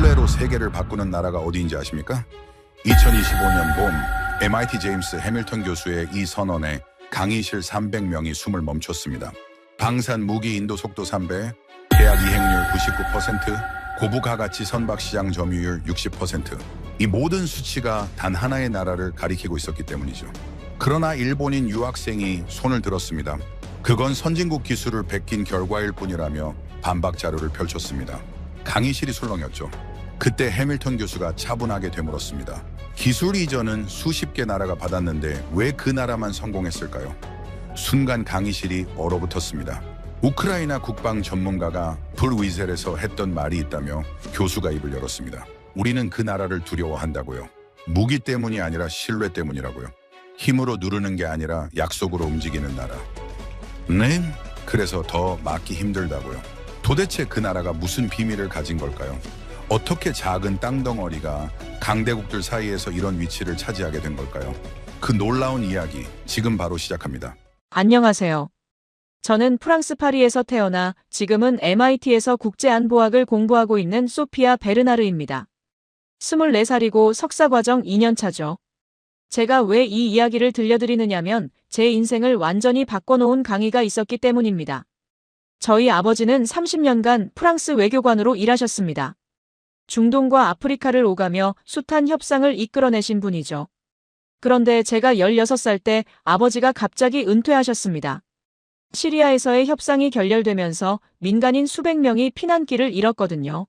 신뢰로 세계를 바꾸는 나라가 어디인지 아십니까? 2025년 봄 MIT 제임스 해밀턴 교수의 이 선언에 강의실 300명이 숨을 멈췄습니다. 방산 무기 인도 속도 3배, 대학 이행률 99%, 고부가 가치 선박 시장 점유율 60%. 이 모든 수치가 단 하나의 나라를 가리키고 있었기 때문이죠. 그러나 일본인 유학생이 손을 들었습니다. 그건 선진국 기술을 베낀 결과일 뿐이라며 반박 자료를 펼쳤습니다. 강의실이 술렁였죠. 그때 해밀턴 교수가 차분하게 되물었습니다. 기술 이전은 수십 개 나라가 받았는데 왜 그 나라만 성공했을까요? 순간 강의실이 얼어붙었습니다. 우크라이나 국방 전문가가 불위셀에서 했던 말이 있다며 교수가 입을 열었습니다. 우리는 그 나라를 두려워한다고요. 무기 때문이 아니라 신뢰 때문이라고요. 힘으로 누르는 게 아니라 약속으로 움직이는 나라. 네? 그래서 더 막기 힘들다고요. 도대체 그 나라가 무슨 비밀을 가진 걸까요? 어떻게 작은 땅덩어리가 강대국들 사이에서 이런 위치를 차지하게 된 걸까요? 그 놀라운 이야기 지금 바로 시작합니다. 안녕하세요. 저는 프랑스 파리에서 태어나 지금은 MIT에서 국제안보학을 공부하고 있는 소피아 베르나르입니다. 24살이고 석사과정 2년차죠. 제가 왜 이 이야기를 들려드리느냐면 제 인생을 완전히 바꿔놓은 강의가 있었기 때문입니다. 저희 아버지는 30년간 프랑스 외교관으로 일하셨습니다. 중동과 아프리카를 오가며 숱한 협상을 이끌어내신 분이죠. 그런데 제가 16살 때 아버지가 갑자기 은퇴하셨습니다. 시리아에서의 협상이 결렬되면서 민간인 수백 명이 피난길을 잃었거든요.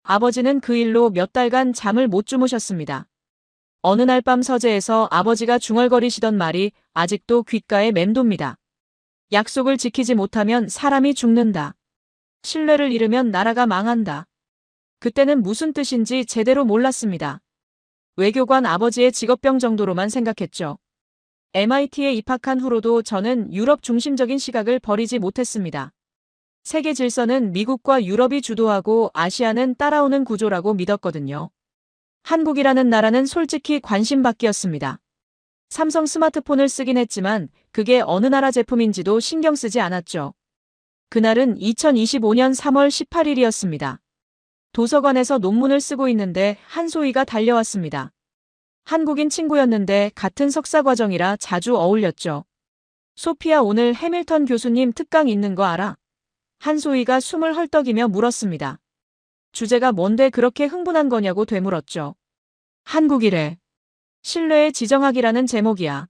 아버지는 그 일로 몇 달간 잠을 못 주무셨습니다. 어느 날 밤 서재에서 아버지가 중얼거리시던 말이 아직도 귓가에 맴돕니다. 약속을 지키지 못하면 사람이 죽는다. 신뢰를 잃으면 나라가 망한다. 그때는 무슨 뜻인지 제대로 몰랐습니다. 외교관 아버지의 직업병 정도로만 생각했죠. MIT에 입학한 후로도 저는 유럽 중심적인 시각을 버리지 못했습니다. 세계 질서는 미국과 유럽이 주도하고 아시아는 따라오는 구조라고 믿었거든요. 한국이라는 나라는 솔직히 관심 밖이었습니다. 삼성 스마트폰을 쓰긴 했지만 그게 어느 나라 제품인지도 신경 쓰지 않았죠. 그날은 2025년 3월 18일이었습니다. 도서관에서 논문을 쓰고 있는데 한소희가 달려왔습니다. 한국인 친구였는데 같은 석사과정이라 자주 어울렸죠. 소피아, 오늘 해밀턴 교수님 특강 있는 거 알아? 한소희가 숨을 헐떡이며 물었습니다. 주제가 뭔데 그렇게 흥분한 거냐고 되물었죠. 한국이래. 신뢰의 지정학이라는 제목이야.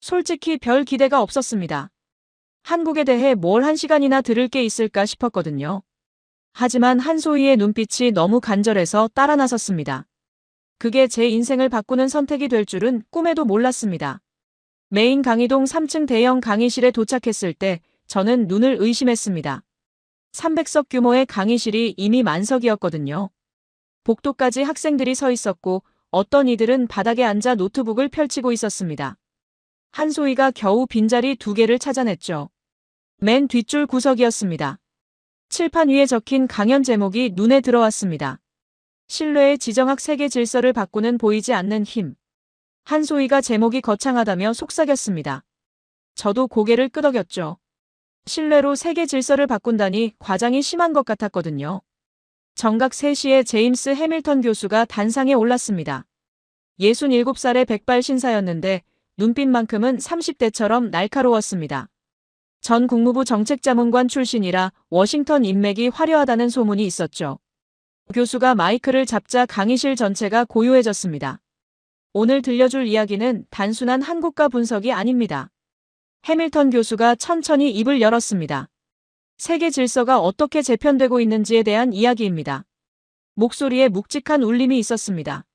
솔직히 별 기대가 없었습니다. 한국에 대해 뭘 1시간이나 들을 게 있을까 싶었거든요. 하지만 한소희의 눈빛이 너무 간절해서 따라 나섰습니다. 그게 제 인생을 바꾸는 선택이 될 줄은 꿈에도 몰랐습니다. 메인 강의동 3층 대형 강의실에 도착했을 때 저는 눈을 의심했습니다. 300석 규모의 강의실이 이미 만석이었거든요. 복도까지 학생들이 서 있었고 어떤 이들은 바닥에 앉아 노트북을 펼치고 있었습니다. 한소희가 겨우 빈자리 2개를 찾아냈죠. 맨 뒷줄 구석이었습니다. 칠판 위에 적힌 강연 제목이 눈에 들어왔습니다. 신뢰의 지정학 세계 질서를 바꾸는 보이지 않는 힘. 한소희가 제목이 거창하다며 속삭였습니다. 저도 고개를 끄덕였죠. 신뢰로 세계 질서를 바꾼다니 과장이 심한 것 같았거든요. 정각 3시에 제임스 해밀턴 교수가 단상에 올랐습니다. 67살의 백발 신사였는데 눈빛만큼은 30대처럼 날카로웠습니다. 전 국무부 정책자문관 출신이라 워싱턴 인맥이 화려하다는 소문이 있었죠. 교수가 마이크를 잡자 강의실 전체가 고요해졌습니다. 오늘 들려줄 이야기는 단순한 한국가 분석이 아닙니다. 해밀턴 교수가 천천히 입을 열었습니다. 세계 질서가 어떻게 재편되고 있는지에 대한 이야기입니다. 목소리에 묵직한 울림이 있었습니다.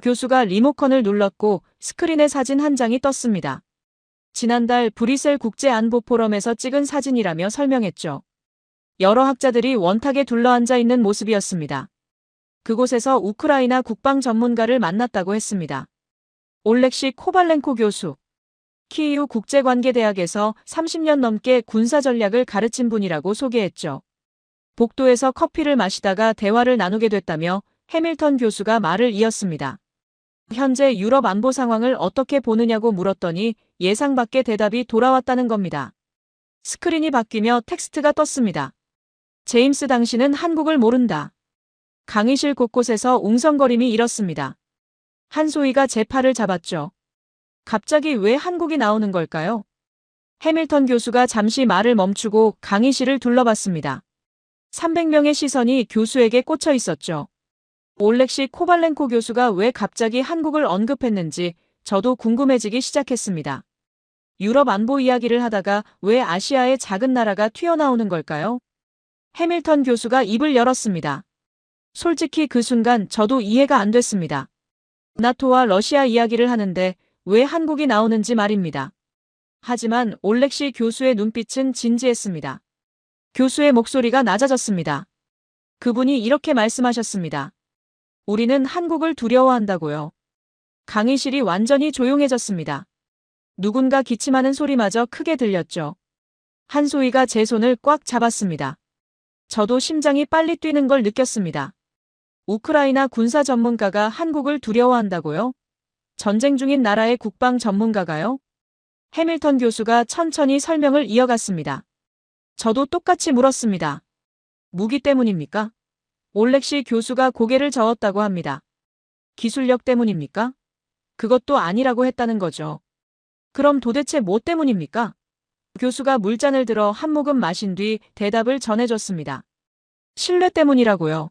교수가 리모컨을 눌렀고 스크린에 사진 한 장이 떴습니다. 지난달 브뤼셀 국제안보포럼에서 찍은 사진이라며 설명했죠. 여러 학자들이 원탁에 둘러앉아 있는 모습이었습니다. 그곳에서 우크라이나 국방 전문가를 만났다고 했습니다. 올렉시 코발렌코 교수. 키이우 국제관계대학에서 30년 넘게 군사 전략을 가르친 분이라고 소개했죠. 복도에서 커피를 마시다가 대화를 나누게 됐다며 해밀턴 교수가 말을 이었습니다. 현재 유럽 안보 상황을 어떻게 보느냐고 물었더니 예상 밖의 대답이 돌아왔다는 겁니다. 스크린이 바뀌며 텍스트가 떴습니다. 제임스, 당신은 한국을 모른다. 강의실 곳곳에서 웅성거림이 일었습니다. 한소희가 제 팔을 잡았죠. 갑자기 왜 한국이 나오는 걸까요? 해밀턴 교수가 잠시 말을 멈추고 강의실을 둘러봤습니다. 300명의 시선이 교수에게 꽂혀 있었죠. 올렉시 코발렌코 교수가 왜 갑자기 한국을 언급했는지 저도 궁금해지기 시작했습니다. 유럽 안보 이야기를 하다가 왜 아시아의 작은 나라가 튀어나오는 걸까요? 해밀턴 교수가 입을 열었습니다. 솔직히 그 순간 저도 이해가 안 됐습니다. 나토와 러시아 이야기를 하는데 왜 한국이 나오는지 말입니다. 하지만 올렉시 교수의 눈빛은 진지했습니다. 교수의 목소리가 낮아졌습니다. 그분이 이렇게 말씀하셨습니다. 우리는 한국을 두려워한다고요. 강의실이 완전히 조용해졌습니다. 누군가 기침하는 소리마저 크게 들렸죠. 한소희가 제 손을 꽉 잡았습니다. 저도 심장이 빨리 뛰는 걸 느꼈습니다. 우크라이나 군사 전문가가 한국을 두려워한다고요? 전쟁 중인 나라의 국방 전문가가요? 해밀턴 교수가 천천히 설명을 이어갔습니다. 저도 똑같이 물었습니다. 무기 때문입니까? 올렉시 교수가 고개를 저었다고 합니다. 기술력 때문입니까? 그것도 아니라고 했다는 거죠. 그럼 도대체 뭐 때문입니까? 교수가 물잔을 들어 한 모금 마신 뒤 대답을 전해줬습니다. 신뢰 때문이라고요.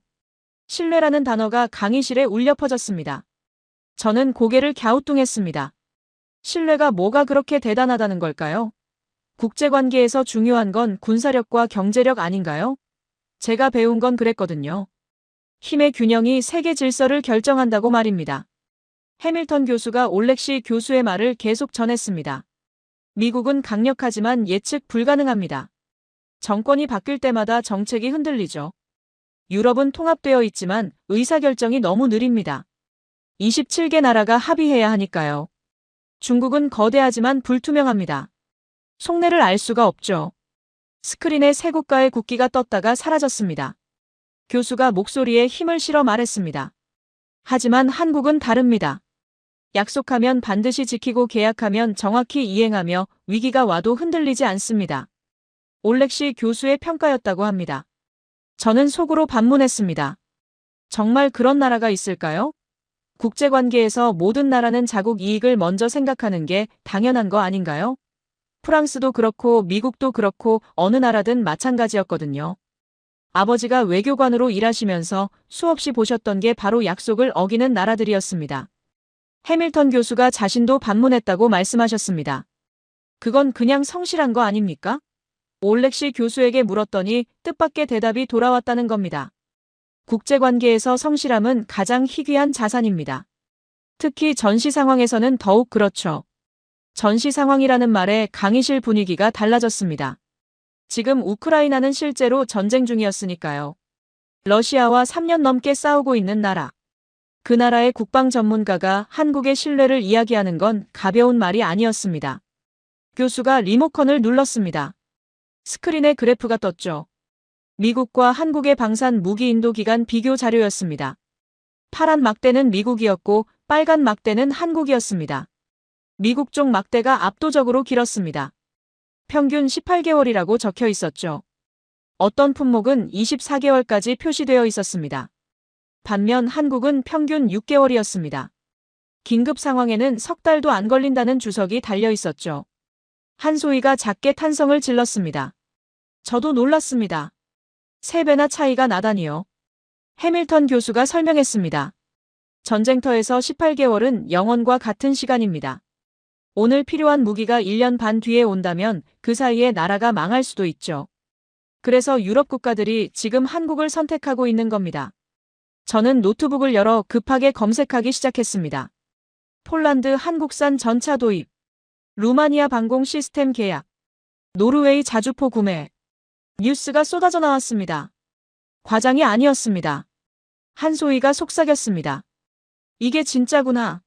신뢰라는 단어가 강의실에 울려 퍼졌습니다. 저는 고개를 갸우뚱했습니다. 신뢰가 뭐가 그렇게 대단하다는 걸까요? 국제관계에서 중요한 건 군사력과 경제력 아닌가요? 제가 배운 건 그랬거든요. 힘의 균형이 세계 질서를 결정한다고 말입니다. 해밀턴 교수가 올렉시 교수의 말을 계속 전했습니다. 미국은 강력하지만 예측 불가능합니다. 정권이 바뀔 때마다 정책이 흔들리죠. 유럽은 통합되어 있지만 의사결정이 너무 느립니다. 27개 나라가 합의해야 하니까요. 중국은 거대하지만 불투명합니다. 속내를 알 수가 없죠. 스크린에 세 국가의 국기가 떴다가 사라졌습니다. 교수가 목소리에 힘을 실어 말했습니다. 하지만 한국은 다릅니다. 약속하면 반드시 지키고 계약하면 정확히 이행하며 위기가 와도 흔들리지 않습니다. 올렉시 교수의 평가였다고 합니다. 저는 속으로 반문했습니다. 정말 그런 나라가 있을까요? 국제관계에서 모든 나라는 자국 이익을 먼저 생각하는 게 당연한 거 아닌가요? 프랑스도 그렇고 미국도 그렇고 어느 나라든 마찬가지였거든요. 아버지가 외교관으로 일하시면서 수없이 보셨던 게 바로 약속을 어기는 나라들이었습니다. 해밀턴 교수가 자신도 반문했다고 말씀하셨습니다. 그건 그냥 성실한 거 아닙니까? 올렉시 교수에게 물었더니 뜻밖의 대답이 돌아왔다는 겁니다. 국제관계에서 성실함은 가장 희귀한 자산입니다. 특히 전시 상황에서는 더욱 그렇죠. 전시 상황이라는 말에 강의실 분위기가 달라졌습니다. 지금 우크라이나는 실제로 전쟁 중이었으니까요. 러시아와 3년 넘게 싸우고 있는 나라. 그 나라의 국방 전문가가 한국의 신뢰를 이야기하는 건 가벼운 말이 아니었습니다. 교수가 리모컨을 눌렀습니다. 스크린에 그래프가 떴죠. 미국과 한국의 방산 무기 인도 기간 비교 자료였습니다. 파란 막대는 미국이었고 빨간 막대는 한국이었습니다. 미국 쪽 막대가 압도적으로 길었습니다. 평균 18개월이라고 적혀 있었죠. 어떤 품목은 24개월까지 표시되어 있었습니다. 반면 한국은 평균 6개월이었습니다. 긴급 상황에는 석 달도 안 걸린다는 주석이 달려 있었죠. 한소희가 작게 탄성을 질렀습니다. 저도 놀랐습니다. 3배나 차이가 나다니요. 해밀턴 교수가 설명했습니다. 전쟁터에서 18개월은 영원과 같은 시간입니다. 오늘 필요한 무기가 1년 반 뒤에 온다면 그 사이에 나라가 망할 수도 있죠. 그래서 유럽 국가들이 지금 한국을 선택하고 있는 겁니다. 저는 노트북을 열어 급하게 검색하기 시작했습니다. 폴란드 한국산 전차 도입, 루마니아 방공 시스템 계약, 노르웨이 자주포 구매. 뉴스가 쏟아져 나왔습니다. 과장이 아니었습니다. 한소희가 속삭였습니다. 이게 진짜구나.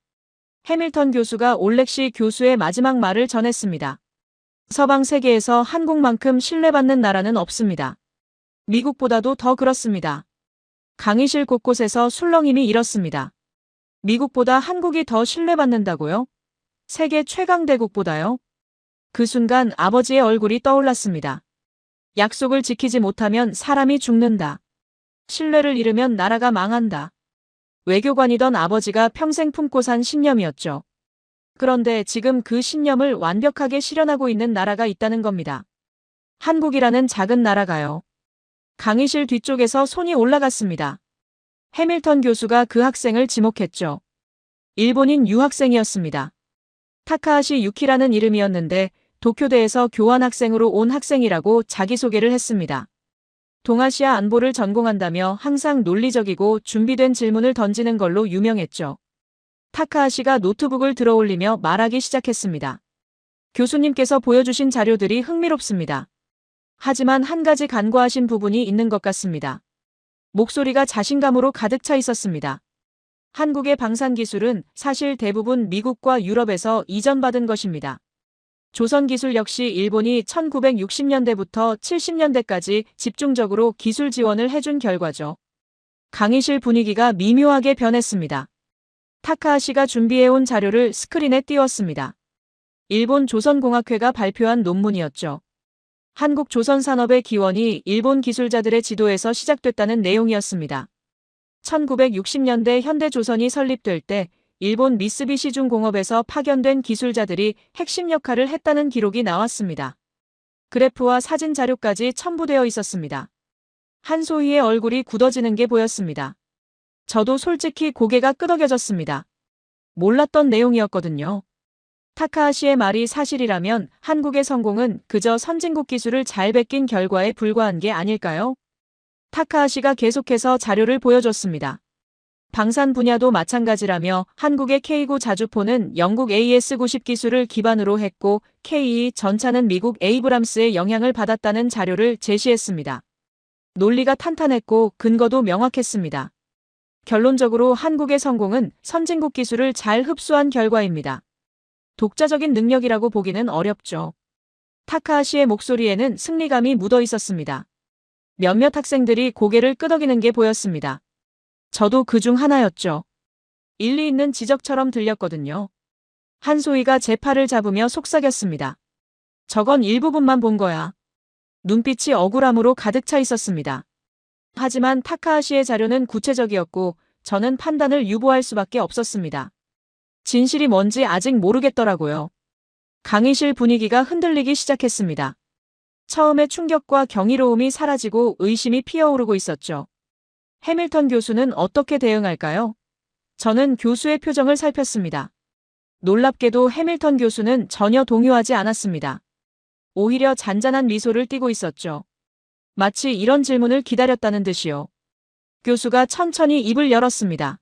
해밀턴 교수가 올렉시 교수의 마지막 말을 전했습니다. 서방 세계에서 한국만큼 신뢰받는 나라는 없습니다. 미국보다도 더 그렇습니다. 강의실 곳곳에서 술렁임이 일었습니다. 미국보다 한국이 더 신뢰받는다고요? 세계 최강대국보다요? 그 순간 아버지의 얼굴이 떠올랐습니다. 약속을 지키지 못하면 사람이 죽는다. 신뢰를 잃으면 나라가 망한다. 외교관이던 아버지가 평생 품고 산 신념이었죠. 그런데 지금 그 신념을 완벽하게 실현하고 있는 나라가 있다는 겁니다. 한국이라는 작은 나라가요. 강의실 뒤쪽에서 손이 올라갔습니다. 해밀턴 교수가 그 학생을 지목했죠. 일본인 유학생이었습니다. 타카하시 유키라는 이름이었는데 도쿄대에서 교환학생으로 온 학생이라고 자기소개를 했습니다. 동아시아 안보를 전공한다며 항상 논리적이고 준비된 질문을 던지는 걸로 유명했죠. 타카하시가 노트북을 들어올리며 말하기 시작했습니다. 교수님께서 보여주신 자료들이 흥미롭습니다. 하지만 한 가지 간과하신 부분이 있는 것 같습니다. 목소리가 자신감으로 가득 차 있었습니다. 한국의 방산 기술은 사실 대부분 미국과 유럽에서 이전받은 것입니다. 조선 기술 역시 일본이 1960년대부터 70년대까지 집중적으로 기술 지원을 해준 결과죠. 강의실 분위기가 미묘하게 변했습니다. 타카하시가 준비해온 자료를 스크린에 띄웠습니다. 일본 조선공학회가 발표한 논문이었죠. 한국 조선산업의 기원이 일본 기술자들의 지도에서 시작됐다는 내용이었습니다. 1960년대 현대조선이 설립될 때 일본 미쓰비시 중공업에서 파견된 기술자들이 핵심 역할을 했다는 기록이 나왔습니다. 그래프와 사진 자료까지 첨부되어 있었습니다. 한소희의 얼굴이 굳어지는 게 보였습니다. 저도 솔직히 고개가 끄덕여졌습니다. 몰랐던 내용이었거든요. 타카하시의 말이 사실이라면 한국의 성공은 그저 선진국 기술을 잘 베낀 결과에 불과한 게 아닐까요? 타카하시가 계속해서 자료를 보여줬습니다. 방산 분야도 마찬가지라며 한국의 K9 자주포는 영국 AS-90 기술을 기반으로 했고 K2 전차는 미국 에이브람스의 영향을 받았다는 자료를 제시했습니다. 논리가 탄탄했고 근거도 명확했습니다. 결론적으로 한국의 성공은 선진국 기술을 잘 흡수한 결과입니다. 독자적인 능력이라고 보기는 어렵죠. 타카하시의 목소리에는 승리감이 묻어 있었습니다. 몇몇 학생들이 고개를 끄덕이는 게 보였습니다. 저도 그중 하나였죠. 일리 있는 지적처럼 들렸거든요. 한소희가 제 팔을 잡으며 속삭였습니다. 저건 일부분만 본 거야. 눈빛이 억울함으로 가득 차 있었습니다. 하지만 타카하시의 자료는 구체적이었고 저는 판단을 유보할 수밖에 없었습니다. 진실이 뭔지 아직 모르겠더라고요. 강의실 분위기가 흔들리기 시작했습니다. 처음에 충격과 경이로움이 사라지고 의심이 피어오르고 있었죠. 해밀턴 교수는 어떻게 대응할까요? 저는 교수의 표정을 살폈습니다. 놀랍게도 해밀턴 교수는 전혀 동요하지 않았습니다. 오히려 잔잔한 미소를 띠고 있었죠. 마치 이런 질문을 기다렸다는 듯이요. 교수가 천천히 입을 열었습니다.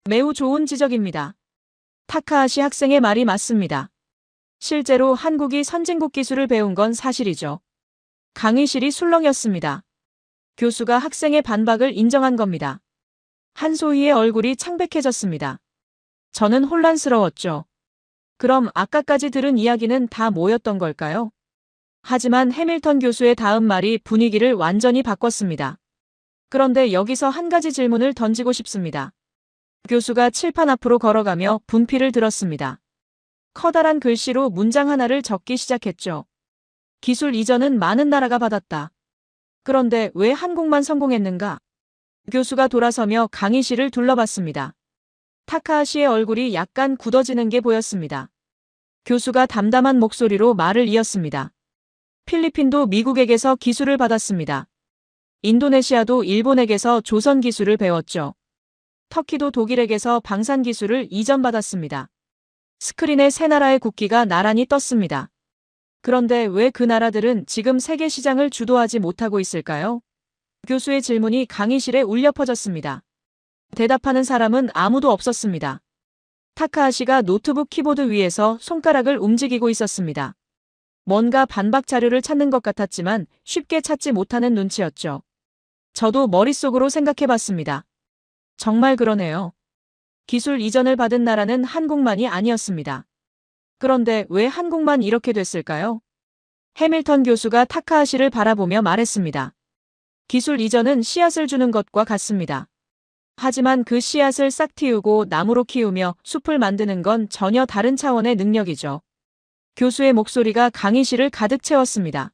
매우 좋은 지적입니다. 타카하시 학생의 말이 맞습니다. 실제로 한국이 선진국 기술을 배운 건 사실이죠. 강의실이 술렁였습니다. 교수가 학생의 반박을 인정한 겁니다. 한소희의 얼굴이 창백해졌습니다. 저는 혼란스러웠죠. 그럼 아까까지 들은 이야기는 다 뭐였던 걸까요? 하지만 해밀턴 교수의 다음 말이 분위기를 완전히 바꿨습니다. 그런데 여기서 한 가지 질문을 던지고 싶습니다. 교수가 칠판 앞으로 걸어가며 분필을 들었습니다. 커다란 글씨로 문장 하나를 적기 시작했죠. 기술 이전은 많은 나라가 받았다. 그런데 왜 한국만 성공했는가? 교수가 돌아서며 강의실을 둘러봤습니다. 타카하시의 얼굴이 약간 굳어지는 게 보였습니다. 교수가 담담한 목소리로 말을 이었습니다. 필리핀도 미국에게서 기술을 받았습니다. 인도네시아도 일본에게서 조선 기술을 배웠죠. 터키도 독일에게서 방산 기술을 이전받았습니다. 스크린에 세 나라의 국기가 나란히 떴습니다. 그런데 왜 그 나라들은 지금 세계 시장을 주도하지 못하고 있을까요? 교수의 질문이 강의실에 울려 퍼졌습니다. 대답하는 사람은 아무도 없었습니다. 타카하시가 노트북 키보드 위에서 손가락을 움직이고 있었습니다. 뭔가 반박 자료를 찾는 것 같았지만 쉽게 찾지 못하는 눈치였죠. 저도 머릿속으로 생각해봤습니다. 정말 그러네요. 기술 이전을 받은 나라는 한국만이 아니었습니다. 그런데 왜 한국만 이렇게 됐을까요? 해밀턴 교수가 타카하시를 바라보며 말했습니다. 기술 이전은 씨앗을 주는 것과 같습니다. 하지만 그 씨앗을 싹 틔우고 나무로 키우며 숲을 만드는 건 전혀 다른 차원의 능력이죠. 교수의 목소리가 강의실을 가득 채웠습니다.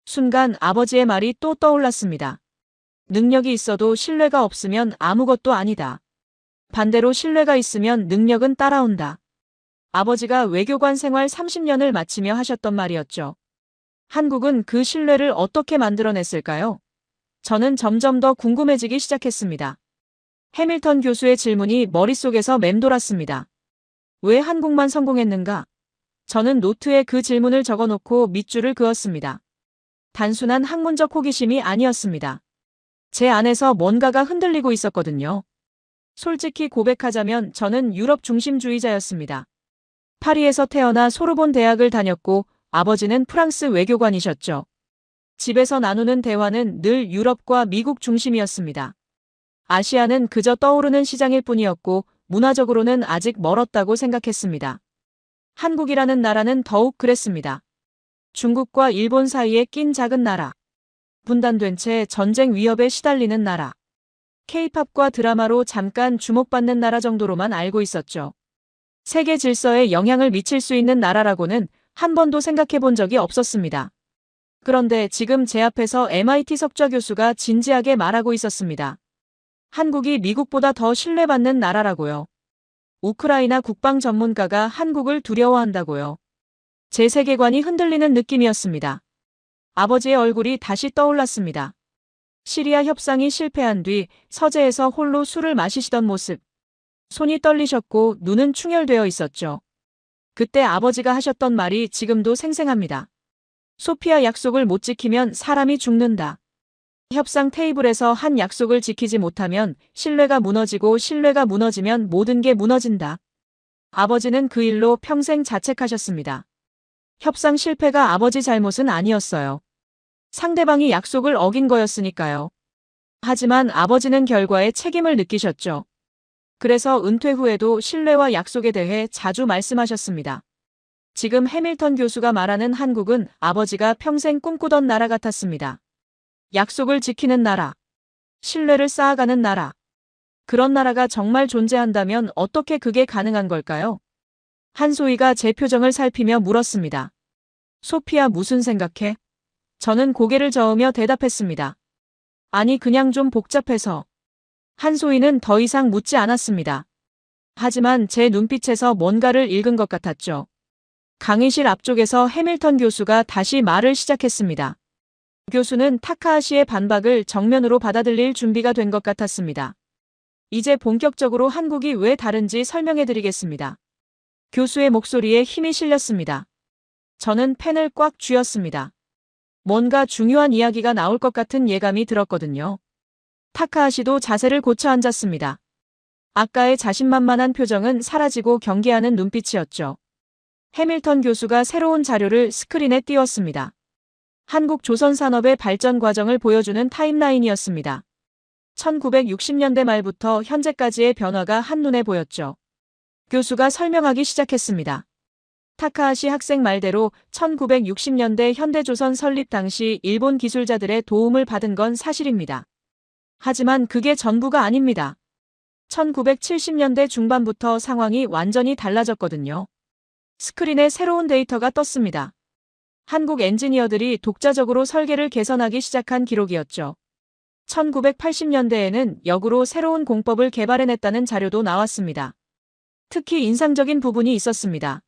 순간 아버지의 말이 또 떠올랐습니다. 능력이 있어도 신뢰가 없으면 아무것도 아니다. 반대로 신뢰가 있으면 능력은 따라온다. 아버지가 외교관 생활 30년을 마치며 하셨던 말이었죠. 한국은 그 신뢰를 어떻게 만들어냈을까요? 저는 점점 더 궁금해지기 시작했습니다. 해밀턴 교수의 질문이 머릿속에서 맴돌았습니다. 왜 한국만 성공했는가? 저는 노트에 그 질문을 적어놓고 밑줄을 그었습니다. 단순한 학문적 호기심이 아니었습니다. 제 안에서 뭔가가 흔들리고 있었거든요. 솔직히 고백하자면 저는 유럽 중심주의자였습니다. 파리에서 태어나 소르본 대학을 다녔고 아버지는 프랑스 외교관이셨죠. 집에서 나누는 대화는 늘 유럽과 미국 중심이었습니다. 아시아는 그저 떠오르는 시장일 뿐이었고 문화적으로는 아직 멀었다고 생각했습니다. 한국이라는 나라는 더욱 그랬습니다. 중국과 일본 사이에 낀 작은 나라. 분단된 채 전쟁 위협에 시달리는 나라. K-팝과 드라마로 잠깐 주목받는 나라 정도로만 알고 있었죠. 세계 질서에 영향을 미칠 수 있는 나라라고는 한 번도 생각해 본 적이 없었습니다. 그런데 지금 제 앞에서 MIT 석좌 교수가 진지하게 말하고 있었습니다. 한국이 미국보다 더 신뢰받는 나라라고요. 우크라이나 국방 전문가가 한국을 두려워한다고요. 제 세계관이 흔들리는 느낌이었습니다. 아버지의 얼굴이 다시 떠올랐습니다. 시리아 협상이 실패한 뒤 서재에서 홀로 술을 마시시던 모습. 손이 떨리셨고 눈은 충혈되어 있었죠. 그때 아버지가 하셨던 말이 지금도 생생합니다. 소피아 약속을 못 지키면 사람이 죽는다. 협상 테이블에서 한 약속을 지키지 못하면 신뢰가 무너지고 신뢰가 무너지면 모든 게 무너진다. 아버지는 그 일로 평생 자책하셨습니다. 협상 실패가 아버지 잘못은 아니었어요. 상대방이 약속을 어긴 거였으니까요. 하지만 아버지는 결과에 책임을 느끼셨죠. 그래서 은퇴 후에도 신뢰와 약속에 대해 자주 말씀하셨습니다. 지금 해밀턴 교수가 말하는 한국은 아버지가 평생 꿈꾸던 나라 같았습니다. 약속을 지키는 나라, 신뢰를 쌓아가는 나라. 그런 나라가 정말 존재한다면 어떻게 그게 가능한 걸까요? 한소희가 제 표정을 살피며 물었습니다. 소피아 무슨 생각해? 저는 고개를 저으며 대답했습니다. 아니 그냥 좀 복잡해서. 한소희는 더 이상 묻지 않았습니다. 하지만 제 눈빛에서 뭔가를 읽은 것 같았죠. 강의실 앞쪽에서 해밀턴 교수가 다시 말을 시작했습니다. 교수는 타카하시의 반박을 정면으로 받아들일 준비가 된 것 같았습니다. 이제 본격적으로 한국이 왜 다른지 설명해드리겠습니다. 교수의 목소리에 힘이 실렸습니다. 저는 펜을 꽉 쥐었습니다. 뭔가 중요한 이야기가 나올 것 같은 예감이 들었거든요. 타카하시도 자세를 고쳐 앉았습니다. 아까의 자신만만한 표정은 사라지고 경계하는 눈빛이었죠. 해밀턴 교수가 새로운 자료를 스크린에 띄웠습니다. 한국 조선 산업의 발전 과정을 보여주는 타임라인이었습니다. 1960년대 말부터 현재까지의 변화가 한눈에 보였죠. 교수가 설명하기 시작했습니다. 타카하시 학생 말대로 1960년대 현대조선 설립 당시 일본 기술자들의 도움을 받은 건 사실입니다. 하지만 그게 전부가 아닙니다. 1970년대 중반부터 상황이 완전히 달라졌거든요. 스크린에 새로운 데이터가 떴습니다. 한국 엔지니어들이 독자적으로 설계를 개선하기 시작한 기록이었죠. 1980년대에는 역으로 새로운 공법을 개발해냈다는 자료도 나왔습니다. 특히 인상적인 부분이 있었습니다.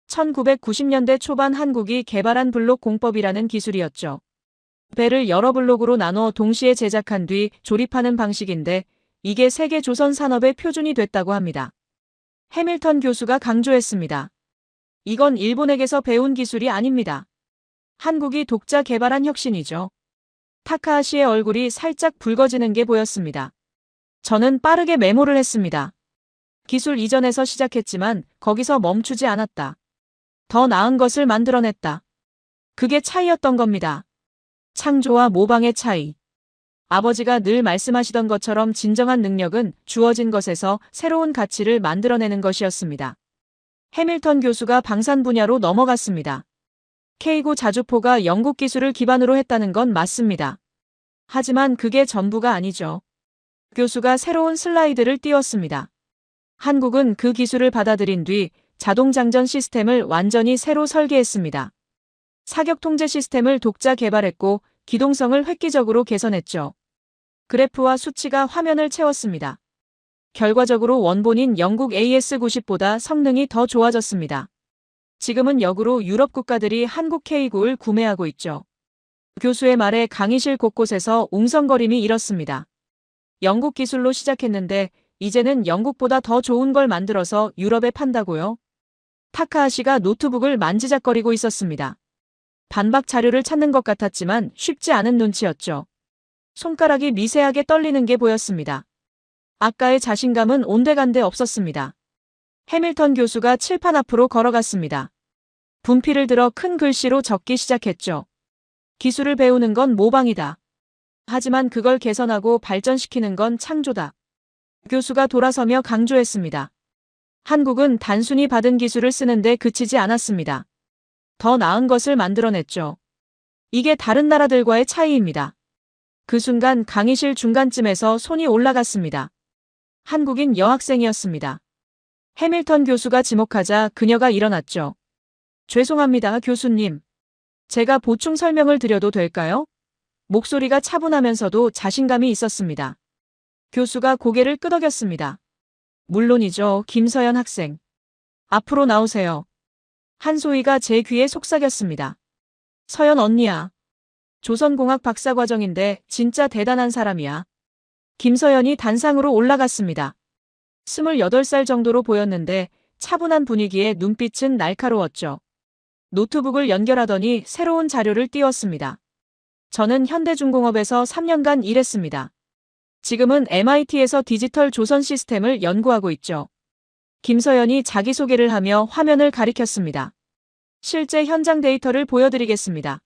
1990년대 초반 한국이 개발한 블록 공법이라는 기술이었죠. 배를 여러 블록으로 나눠 동시에 제작한 뒤 조립하는 방식인데 이게 세계 조선 산업의 표준이 됐다고 합니다. 해밀턴 교수가 강조했습니다. 이건 일본에게서 배운 기술이 아닙니다. 한국이 독자 개발한 혁신이죠. 타카하시의 얼굴이 살짝 붉어지는 게 보였습니다. 저는 빠르게 메모를 했습니다. 기술 이전에서 시작했지만 거기서 멈추지 않았다. 더 나은 것을 만들어냈다. 그게 차이였던 겁니다. 창조와 모방의 차이. 아버지가 늘 말씀하시던 것처럼 진정한 능력은 주어진 것에서 새로운 가치를 만들어내는 것이었습니다. 해밀턴 교수가 방산 분야로 넘어갔습니다. K구 자주포가 영국 기술을 기반으로 했다는 건 맞습니다. 하지만 그게 전부가 아니죠. 교수가 새로운 슬라이드를 띄웠습니다. 한국은 그 기술을 받아들인 뒤 자동장전 시스템을 완전히 새로 설계했습니다. 사격 통제 시스템을 독자 개발했고 기동성을 획기적으로 개선했죠. 그래프와 수치가 화면을 채웠습니다. 결과적으로 원본인 영국 AS90보다 성능이 더 좋아졌습니다. 지금은 역으로 유럽 국가들이 한국 K9를 구매하고 있죠. 교수의 말에 강의실 곳곳에서 웅성거림이 일었습니다. 영국 기술로 시작했는데 이제는 영국보다 더 좋은 걸 만들어서 유럽에 판다고요? 타카하시가 노트북을 만지작거리고 있었습니다. 반박 자료를 찾는 것 같았지만 쉽지 않은 눈치였죠. 손가락이 미세하게 떨리는 게 보였습니다. 아까의 자신감은 온데간데 없었습니다. 해밀턴 교수가 칠판 앞으로 걸어갔습니다. 분필을 들어 큰 글씨로 적기 시작했죠. 기술을 배우는 건 모방이다. 하지만 그걸 개선하고 발전시키는 건 창조다. 교수가 돌아서며 강조했습니다. 한국은 단순히 받은 기술을 쓰는데 그치지 않았습니다. 더 나은 것을 만들어냈죠. 이게 다른 나라들과의 차이입니다. 그 순간 강의실 중간쯤에서 손이 올라갔습니다. 한국인 여학생이었습니다. 해밀턴 교수가 지목하자 그녀가 일어났죠. 죄송합니다, 교수님. 제가 보충 설명을 드려도 될까요? 목소리가 차분하면서도 자신감이 있었습니다. 교수가 고개를 끄덕였습니다. 물론이죠, 김서연 학생. 앞으로 나오세요. 한소희가 제 귀에 속삭였습니다. 서연 언니야. 조선공학 박사과정인데 진짜 대단한 사람이야. 김서연이 단상으로 올라갔습니다. 28살 정도로 보였는데 차분한 분위기에 눈빛은 날카로웠죠. 노트북을 연결하더니 새로운 자료를 띄웠습니다. 저는 현대중공업에서 3년간 일했습니다. 지금은 MIT에서 디지털 조선 시스템을 연구하고 있죠. 김서연이 자기소개를 하며 화면을 가리켰습니다. 실제 현장 데이터를 보여드리겠습니다.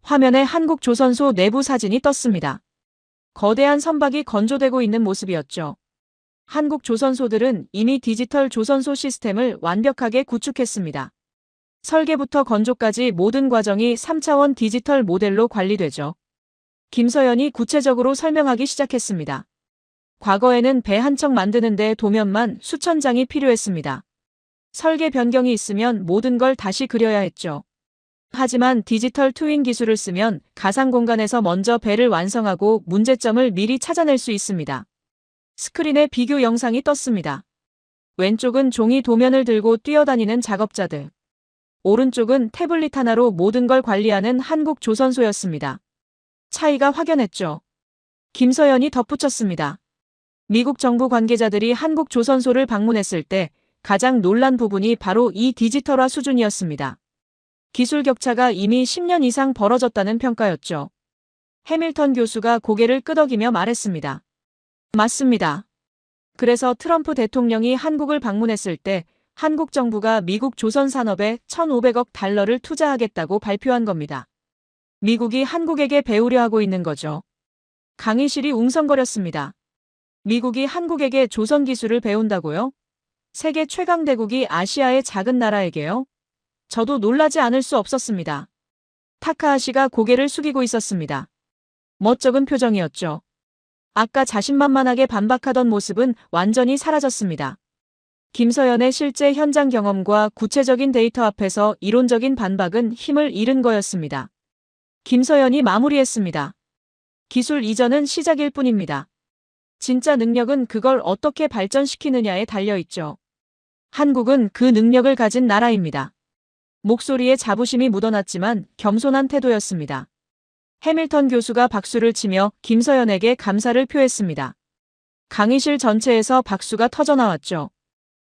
화면에 한국조선소 내부 사진이 떴습니다. 거대한 선박이 건조되고 있는 모습이었죠. 한국조선소들은 이미 디지털 조선소 시스템을 완벽하게 구축했습니다. 설계부터 건조까지 모든 과정이 3차원 디지털 모델로 관리되죠. 김서연이 구체적으로 설명하기 시작했습니다. 과거에는 배 한 척 만드는데 도면만 수천 장이 필요했습니다. 설계 변경이 있으면 모든 걸 다시 그려야 했죠. 하지만 디지털 트윈 기술을 쓰면 가상 공간에서 먼저 배를 완성하고 문제점을 미리 찾아낼 수 있습니다. 스크린에 비교 영상이 떴습니다. 왼쪽은 종이 도면을 들고 뛰어다니는 작업자들. 오른쪽은 태블릿 하나로 모든 걸 관리하는 한국조선소였습니다. 차이가 확연했죠. 김서연이 덧붙였습니다. 미국 정부 관계자들이 한국조선소를 방문했을 때 가장 놀란 부분이 바로 이 디지털화 수준이었습니다. 기술 격차가 이미 10년 이상 벌어졌다는 평가였죠. 해밀턴 교수가 고개를 끄덕이며 말했습니다. 맞습니다. 그래서 트럼프 대통령이 한국을 방문했을 때 한국 정부가 미국 조선 산업에 1,500억 달러를 투자하겠다고 발표한 겁니다. 미국이 한국에게 배우려 하고 있는 거죠. 강의실이 웅성거렸습니다. 미국이 한국에게 조선 기술을 배운다고요? 세계 최강 대국이 아시아의 작은 나라에게요? 저도 놀라지 않을 수 없었습니다. 타카하시가 고개를 숙이고 있었습니다. 멋쩍은 표정이었죠. 아까 자신만만하게 반박하던 모습은 완전히 사라졌습니다. 김서연의 실제 현장 경험과 구체적인 데이터 앞에서 이론적인 반박은 힘을 잃은 거였습니다. 김서연이 마무리했습니다. 기술 이전은 시작일 뿐입니다. 진짜 능력은 그걸 어떻게 발전시키느냐에 달려있죠. 한국은 그 능력을 가진 나라입니다. 목소리에 자부심이 묻어났지만 겸손한 태도였습니다. 해밀턴 교수가 박수를 치며 김서연에게 감사를 표했습니다. 강의실 전체에서 박수가 터져나왔죠.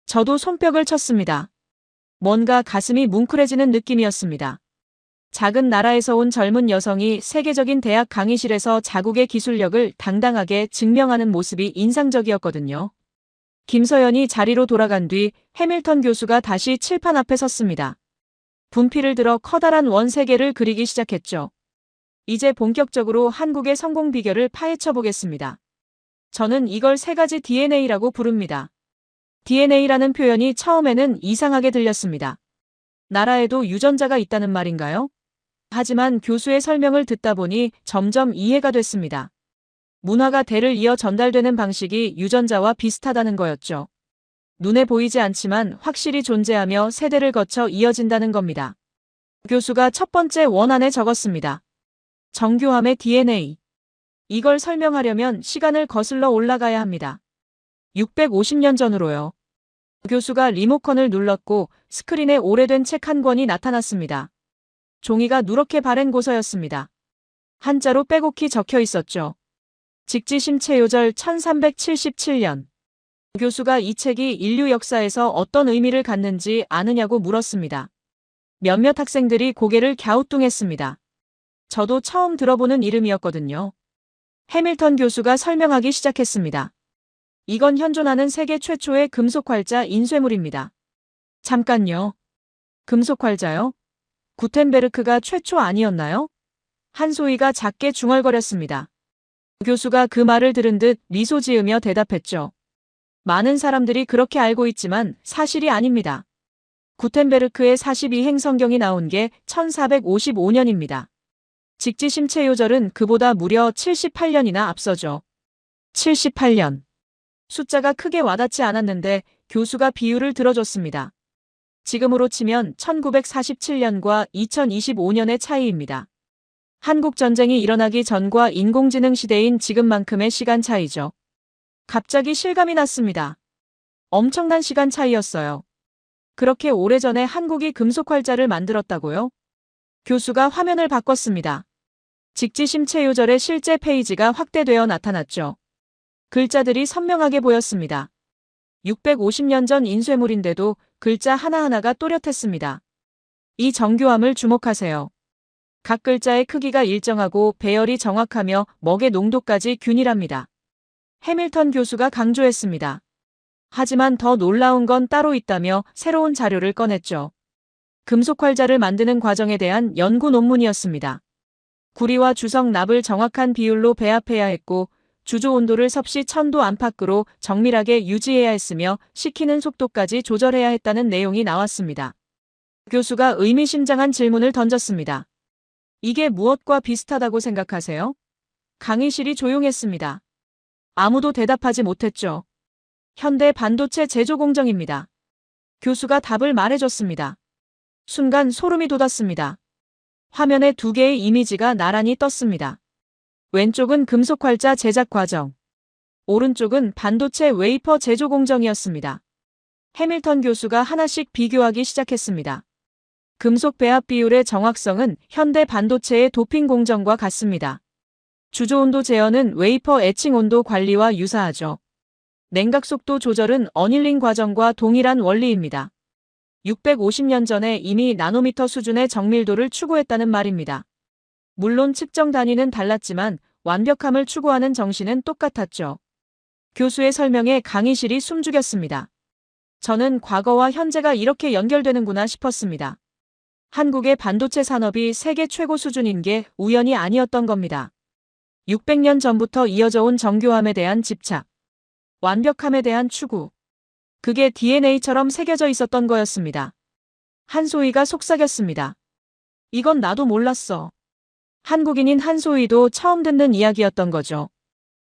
저도 손뼉을 쳤습니다. 뭔가 가슴이 뭉클해지는 느낌이었습니다. 작은 나라에서 온 젊은 여성이 세계적인 대학 강의실에서 자국의 기술력을 당당하게 증명하는 모습이 인상적이었거든요. 김서연이 자리로 돌아간 뒤 해밀턴 교수가 다시 칠판 앞에 섰습니다. 분필을 들어 커다란 원 3개를 그리기 시작했죠. 이제 본격적으로 한국의 성공 비결을 파헤쳐 보겠습니다. 저는 이걸 3가지 DNA라고 부릅니다. DNA라는 표현이 처음에는 이상하게 들렸습니다. 나라에도 유전자가 있다는 말인가요? 하지만 교수의 설명을 듣다 보니 점점 이해가 됐습니다. 문화가 대를 이어 전달되는 방식이 유전자와 비슷하다는 거였죠. 눈에 보이지 않지만 확실히 존재하며 세대를 거쳐 이어진다는 겁니다. 교수가 첫 번째 원 안에 적었습니다. 정교함의 DNA. 이걸 설명하려면 시간을 거슬러 올라가야 합니다. 650년 전으로요. 교수가 리모컨을 눌렀고 스크린에 오래된 책 한 권이 나타났습니다. 종이가 누렇게 바랜 고서였습니다. 한자로 빼곡히 적혀 있었죠. 직지심체요절 1377년. 교수가 이 책이 인류 역사에서 어떤 의미를 갖는지 아느냐고 물었습니다. 몇몇 학생들이 고개를 갸우뚱했습니다. 저도 처음 들어보는 이름이었거든요. 해밀턴 교수가 설명하기 시작했습니다. 이건 현존하는 세계 최초의 금속활자 인쇄물입니다. 잠깐요. 금속활자요? 구텐베르크가 최초 아니었나요? 한소희가 작게 중얼거렸습니다. 교수가 그 말을 들은 듯 미소 지으며 대답했죠. 많은 사람들이 그렇게 알고 있지만 사실이 아닙니다. 구텐베르크의 42행 성경이 나온 게 1455년입니다. 직지심체요절은 그보다 무려 78년이나 앞서죠. 78년. 숫자가 크게 와닿지 않았는데 교수가 비유를 들어줬습니다. 지금으로 치면 1947년과 2025년의 차이입니다. 한국 전쟁이 일어나기 전과 인공지능 시대인 지금만큼의 시간 차이죠. 갑자기 실감이 났습니다. 엄청난 시간 차이였어요. 그렇게 오래전에 한국이 금속활자를 만들었다고요? 교수가 화면을 바꿨습니다. 직지심체요절의 실제 페이지가 확대되어 나타났죠. 글자들이 선명하게 보였습니다. 650년 전 인쇄물인데도 글자 하나하나가 또렷했습니다. 이 정교함을 주목하세요. 각 글자의 크기가 일정하고 배열이 정확하며 먹의 농도까지 균일합니다. 해밀턴 교수가 강조했습니다. 하지만 더 놀라운 건 따로 있다며 새로운 자료를 꺼냈죠. 금속활자를 만드는 과정에 대한 연구 논문이었습니다. 구리와 주석 납을 정확한 비율로 배합해야 했고 주조 온도를 섭씨 1000도 안팎으로 정밀하게 유지해야 했으며 식히는 속도까지 조절해야 했다는 내용이 나왔습니다. 교수가 의미심장한 질문을 던졌습니다. 이게 무엇과 비슷하다고 생각하세요? 강의실이 조용했습니다. 아무도 대답하지 못했죠. 현대 반도체 제조 공정입니다. 교수가 답을 말해줬습니다. 순간 소름이 돋았습니다. 화면에 두 개의 이미지가 나란히 떴습니다. 왼쪽은 금속활자 제작 과정, 오른쪽은 반도체 웨이퍼 제조 공정이었습니다. 해밀턴 교수가 하나씩 비교하기 시작했습니다. 금속 배합 비율의 정확성은 현대 반도체의 도핑 공정과 같습니다. 주조 온도 제어는 웨이퍼 에칭 온도 관리와 유사하죠. 냉각 속도 조절은 어닐링 과정과 동일한 원리입니다. 650년 전에 이미 나노미터 수준의 정밀도를 추구했다는 말입니다. 물론 측정 단위는 달랐지만 완벽함을 추구하는 정신은 똑같았죠. 교수의 설명에 강의실이 숨죽였습니다. 저는 과거와 현재가 이렇게 연결되는구나 싶었습니다. 한국의 반도체 산업이 세계 최고 수준인 게 우연이 아니었던 겁니다. 600년 전부터 이어져 온 정교함에 대한 집착, 완벽함에 대한 추구. 그게 DNA처럼 새겨져 있었던 거였습니다. 한소희가 속삭였습니다. 이건 나도 몰랐어. 한국인인 한소희도 처음 듣는 이야기였던 거죠.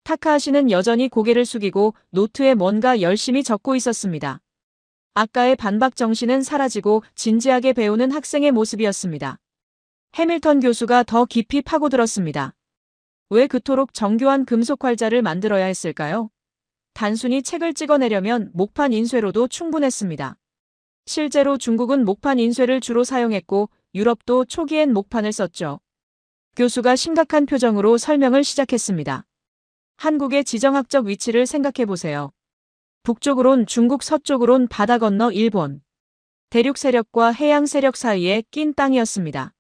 타카하시는 여전히 고개를 숙이고 노트에 뭔가 열심히 적고 있었습니다. 아까의 반박 정신은 사라지고 진지하게 배우는 학생의 모습이었습니다. 해밀턴 교수가 더 깊이 파고들었습니다. 왜 그토록 정교한 금속활자를 만들어야 했을까요? 단순히 책을 찍어내려면 목판 인쇄로도 충분했습니다. 실제로 중국은 목판 인쇄를 주로 사용했고 유럽도 초기엔 목판을 썼죠. 교수가 심각한 표정으로 설명을 시작했습니다. 한국의 지정학적 위치를 생각해 보세요. 북쪽으론 중국, 서쪽으론 바다 건너 일본. 대륙 세력과 해양 세력 사이에 낀 땅이었습니다.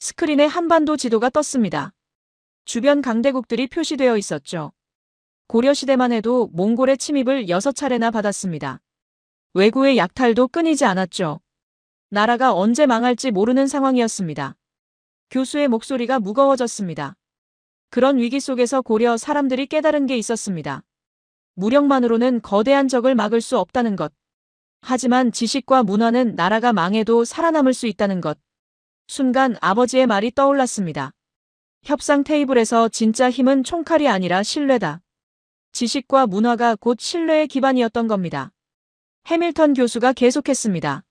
스크린에 한반도 지도가 떴습니다. 주변 강대국들이 표시되어 있었죠. 고려시대만 해도 몽골의 침입을 6차례나 받았습니다. 왜구의 약탈도 끊이지 않았죠. 나라가 언제 망할지 모르는 상황이었습니다. 교수의 목소리가 무거워졌습니다. 그런 위기 속에서 고려 사람들이 깨달은 게 있었습니다. 무력만으로는 거대한 적을 막을 수 없다는 것. 하지만 지식과 문화는 나라가 망해도 살아남을 수 있다는 것. 순간 아버지의 말이 떠올랐습니다. 협상 테이블에서 진짜 힘은 총칼이 아니라 신뢰다. 지식과 문화가 곧 신뢰의 기반이었던 겁니다. 해밀턴 교수가 계속했습니다.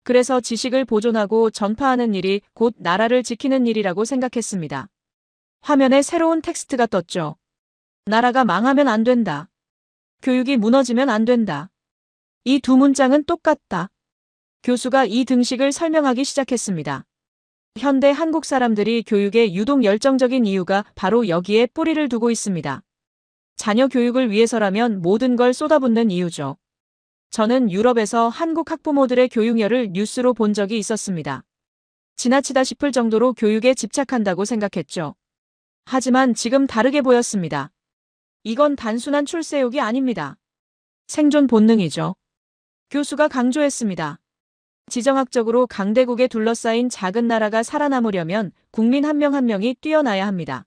그래서 지식을 보존하고 전파하는 일이 곧 나라를 지키는 일이라고 생각했습니다. 화면에 새로운 텍스트가 떴죠. 나라가 망하면 안 된다. 교육이 무너지면 안 된다. 이 두 문장은 똑같다. 교수가 이 등식을 설명하기 시작했습니다. 현대 한국 사람들이 교육에 유독 열정적인 이유가 바로 여기에 뿌리를 두고 있습니다. 자녀 교육을 위해서라면 모든 걸 쏟아붓는 이유죠. 저는 유럽에서 한국 학부모들의 교육열을 뉴스로 본 적이 있었습니다. 지나치다 싶을 정도로 교육에 집착한다고 생각했죠. 하지만 지금 다르게 보였습니다. 이건 단순한 출세욕이 아닙니다. 생존 본능이죠. 교수가 강조했습니다. 지정학적으로 강대국에 둘러싸인 작은 나라가 살아남으려면 국민 한 명 한 명이 뛰어나야 합니다.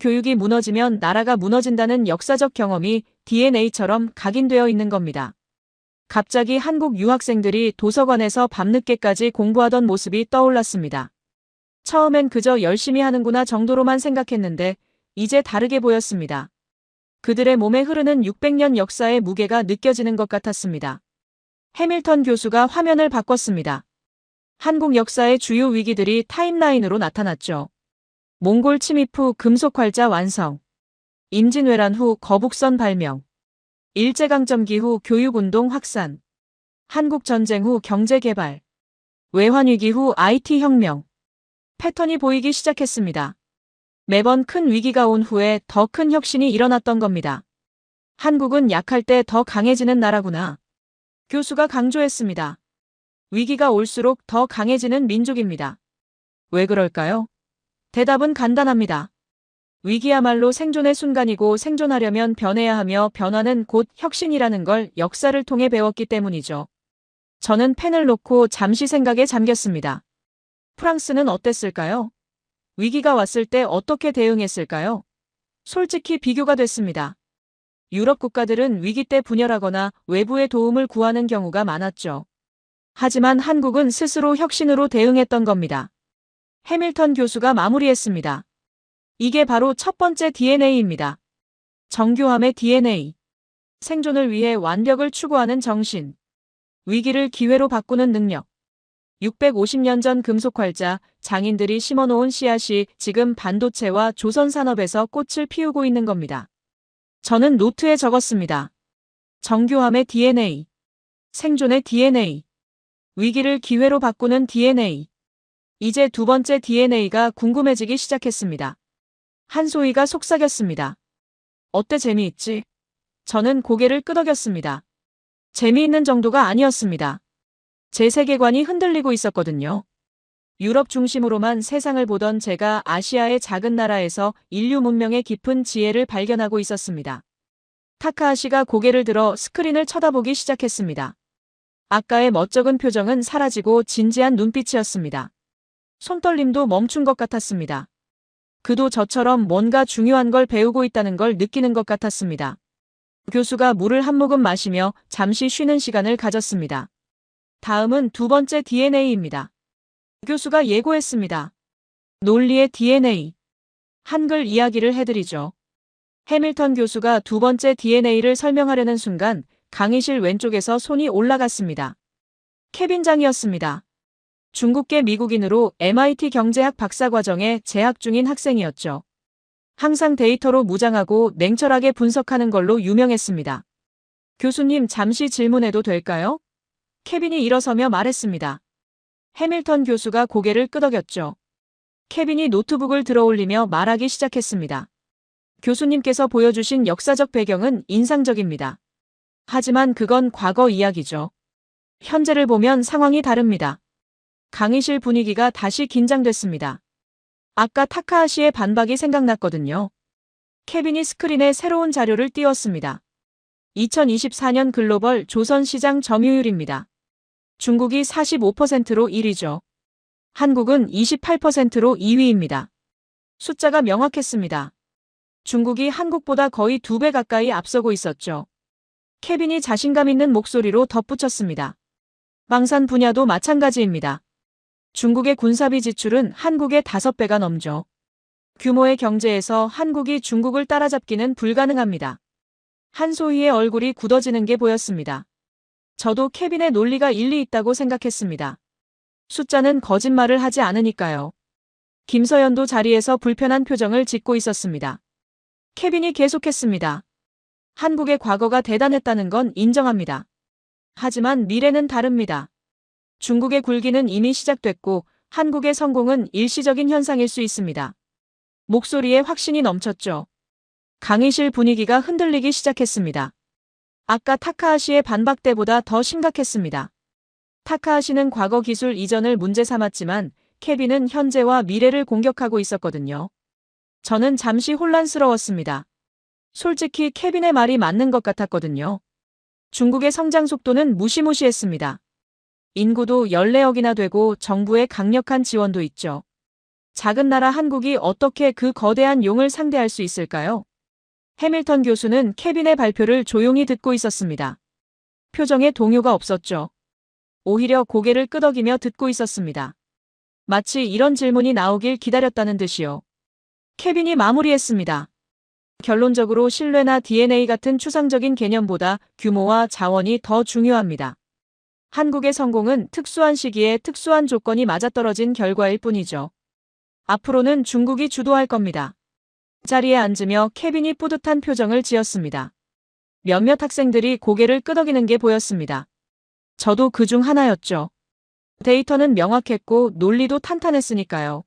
교육이 무너지면 나라가 무너진다는 역사적 경험이 DNA처럼 각인되어 있는 겁니다. 갑자기 한국 유학생들이 도서관에서 밤늦게까지 공부하던 모습이 떠올랐습니다. 처음엔 그저 열심히 하는구나 정도로만 생각했는데 이제 다르게 보였습니다. 그들의 몸에 흐르는 600년 역사의 무게가 느껴지는 것 같았습니다. 해밀턴 교수가 화면을 바꿨습니다. 한국 역사의 주요 위기들이 타임라인으로 나타났죠. 몽골 침입 후 금속활자 완성, 임진왜란 후 거북선 발명, 일제강점기 후 교육운동 확산, 한국전쟁 후 경제개발, 외환위기 후 IT혁명. 패턴이 보이기 시작했습니다. 매번 큰 위기가 온 후에 더 큰 혁신이 일어났던 겁니다. 한국은 약할 때 더 강해지는 나라구나. 교수가 강조했습니다. 위기가 올수록 더 강해지는 민족입니다. 왜 그럴까요? 대답은 간단합니다. 위기야말로 생존의 순간이고 생존하려면 변해야 하며 변화는 곧 혁신이라는 걸 역사를 통해 배웠기 때문이죠. 저는 펜을 놓고 잠시 생각에 잠겼습니다. 프랑스는 어땠을까요? 위기가 왔을 때 어떻게 대응했을까요? 솔직히 비교가 됐습니다. 유럽 국가들은 위기 때 분열하거나 외부의 도움을 구하는 경우가 많았죠. 하지만 한국은 스스로 혁신으로 대응했던 겁니다. 해밀턴 교수가 마무리했습니다. 이게 바로 첫 번째 DNA입니다. 정교함의 DNA. 생존을 위해 완벽을 추구하는 정신. 위기를 기회로 바꾸는 능력. 650년 전 금속활자, 장인들이 심어놓은 씨앗이 지금 반도체와 조선산업에서 꽃을 피우고 있는 겁니다. 저는 노트에 적었습니다. 정교함의 DNA. 생존의 DNA. 위기를 기회로 바꾸는 DNA. 이제 두 번째 DNA가 궁금해지기 시작했습니다. 한소희가 속삭였습니다. 어때 재미있지? 저는 고개를 끄덕였습니다. 재미있는 정도가 아니었습니다. 제 세계관이 흔들리고 있었거든요. 유럽 중심으로만 세상을 보던 제가 아시아의 작은 나라에서 인류 문명의 깊은 지혜를 발견하고 있었습니다. 타카하시가 고개를 들어 스크린을 쳐다보기 시작했습니다. 아까의 멋쩍은 표정은 사라지고 진지한 눈빛이었습니다. 손떨림도 멈춘 것 같았습니다. 그도 저처럼 뭔가 중요한 걸 배우고 있다는 걸 느끼는 것 같았습니다. 교수가 물을 한 모금 마시며 잠시 쉬는 시간을 가졌습니다. 다음은 두 번째 DNA입니다. 교수가 예고했습니다. 논리의 DNA. 한글 이야기를 해드리죠. 해밀턴 교수가 두 번째 DNA를 설명하려는 순간 강의실 왼쪽에서 손이 올라갔습니다. 케빈장이었습니다. 중국계 미국인으로 MIT 경제학 박사과정에 재학 중인 학생이었죠. 항상 데이터로 무장하고 냉철하게 분석하는 걸로 유명했습니다. 교수님 잠시 질문해도 될까요? 케빈이 일어서며 말했습니다. 해밀턴 교수가 고개를 끄덕였죠. 케빈이 노트북을 들어올리며 말하기 시작했습니다. 교수님께서 보여주신 역사적 배경은 인상적입니다. 하지만 그건 과거 이야기죠. 현재를 보면 상황이 다릅니다. 강의실 분위기가 다시 긴장됐습니다. 아까 타카하시의 반박이 생각났거든요. 케빈이 스크린에 새로운 자료를 띄웠습니다. 2024년 글로벌 조선시장 점유율입니다. 중국이 45%로 1위죠. 한국은 28%로 2위입니다. 숫자가 명확했습니다. 중국이 한국보다 거의 2배 가까이 앞서고 있었죠. 케빈이 자신감 있는 목소리로 덧붙였습니다. 방산 분야도 마찬가지입니다. 중국의 군사비 지출은 한국의 5배가 넘죠. 규모의 경제에서 한국이 중국을 따라잡기는 불가능합니다. 한소희의 얼굴이 굳어지는 게 보였습니다. 저도 케빈의 논리가 일리 있다고 생각했습니다. 숫자는 거짓말을 하지 않으니까요. 김서연도 자리에서 불편한 표정을 짓고 있었습니다. 케빈이 계속했습니다. 한국의 과거가 대단했다는 건 인정합니다. 하지만 미래는 다릅니다. 중국의 굴기는 이미 시작됐고 한국의 성공은 일시적인 현상일 수 있습니다. 목소리에 확신이 넘쳤죠. 강의실 분위기가 흔들리기 시작했습니다. 아까 타카하시의 반박 때보다 더 심각했습니다. 타카하시는 과거 기술 이전을 문제 삼았지만 케빈은 현재와 미래를 공격하고 있었거든요. 저는 잠시 혼란스러웠습니다. 솔직히 케빈의 말이 맞는 것 같았거든요. 중국의 성장 속도는 무시무시했습니다. 인구도 14억이나 되고 정부의 강력한 지원도 있죠. 작은 나라 한국이 어떻게 그 거대한 용을 상대할 수 있을까요? 해밀턴 교수는 케빈의 발표를 조용히 듣고 있었습니다. 표정에 동요가 없었죠. 오히려 고개를 끄덕이며 듣고 있었습니다. 마치 이런 질문이 나오길 기다렸다는 듯이요. 케빈이 마무리했습니다. 결론적으로 신뢰나 DNA 같은 추상적인 개념보다 규모와 자원이 더 중요합니다. 한국의 성공은 특수한 시기에 특수한 조건이 맞아떨어진 결과일 뿐이죠. 앞으로는 중국이 주도할 겁니다. 자리에 앉으며 케빈이 뿌듯한 표정을 지었습니다. 몇몇 학생들이 고개를 끄덕이는 게 보였습니다. 저도 그중 하나였죠. 데이터는 명확했고 논리도 탄탄했으니까요.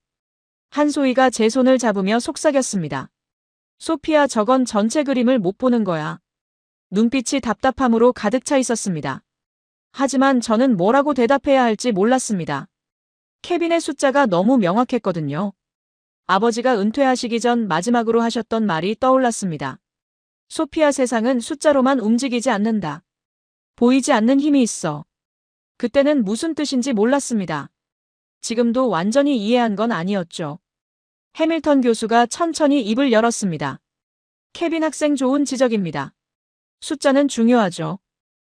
한소희가 제 손을 잡으며 속삭였습니다. 소피아, 저건 전체 그림을 못 보는 거야. 눈빛이 답답함으로 가득 차 있었습니다. 하지만 저는 뭐라고 대답해야 할지 몰랐습니다. 케빈의 숫자가 너무 명확했거든요. 아버지가 은퇴하시기 전 마지막으로 하셨던 말이 떠올랐습니다. 소피아, 세상은 숫자로만 움직이지 않는다. 보이지 않는 힘이 있어. 그때는 무슨 뜻인지 몰랐습니다. 지금도 완전히 이해한 건 아니었죠. 해밀턴 교수가 천천히 입을 열었습니다. 케빈 학생, 좋은 지적입니다. 숫자는 중요하죠.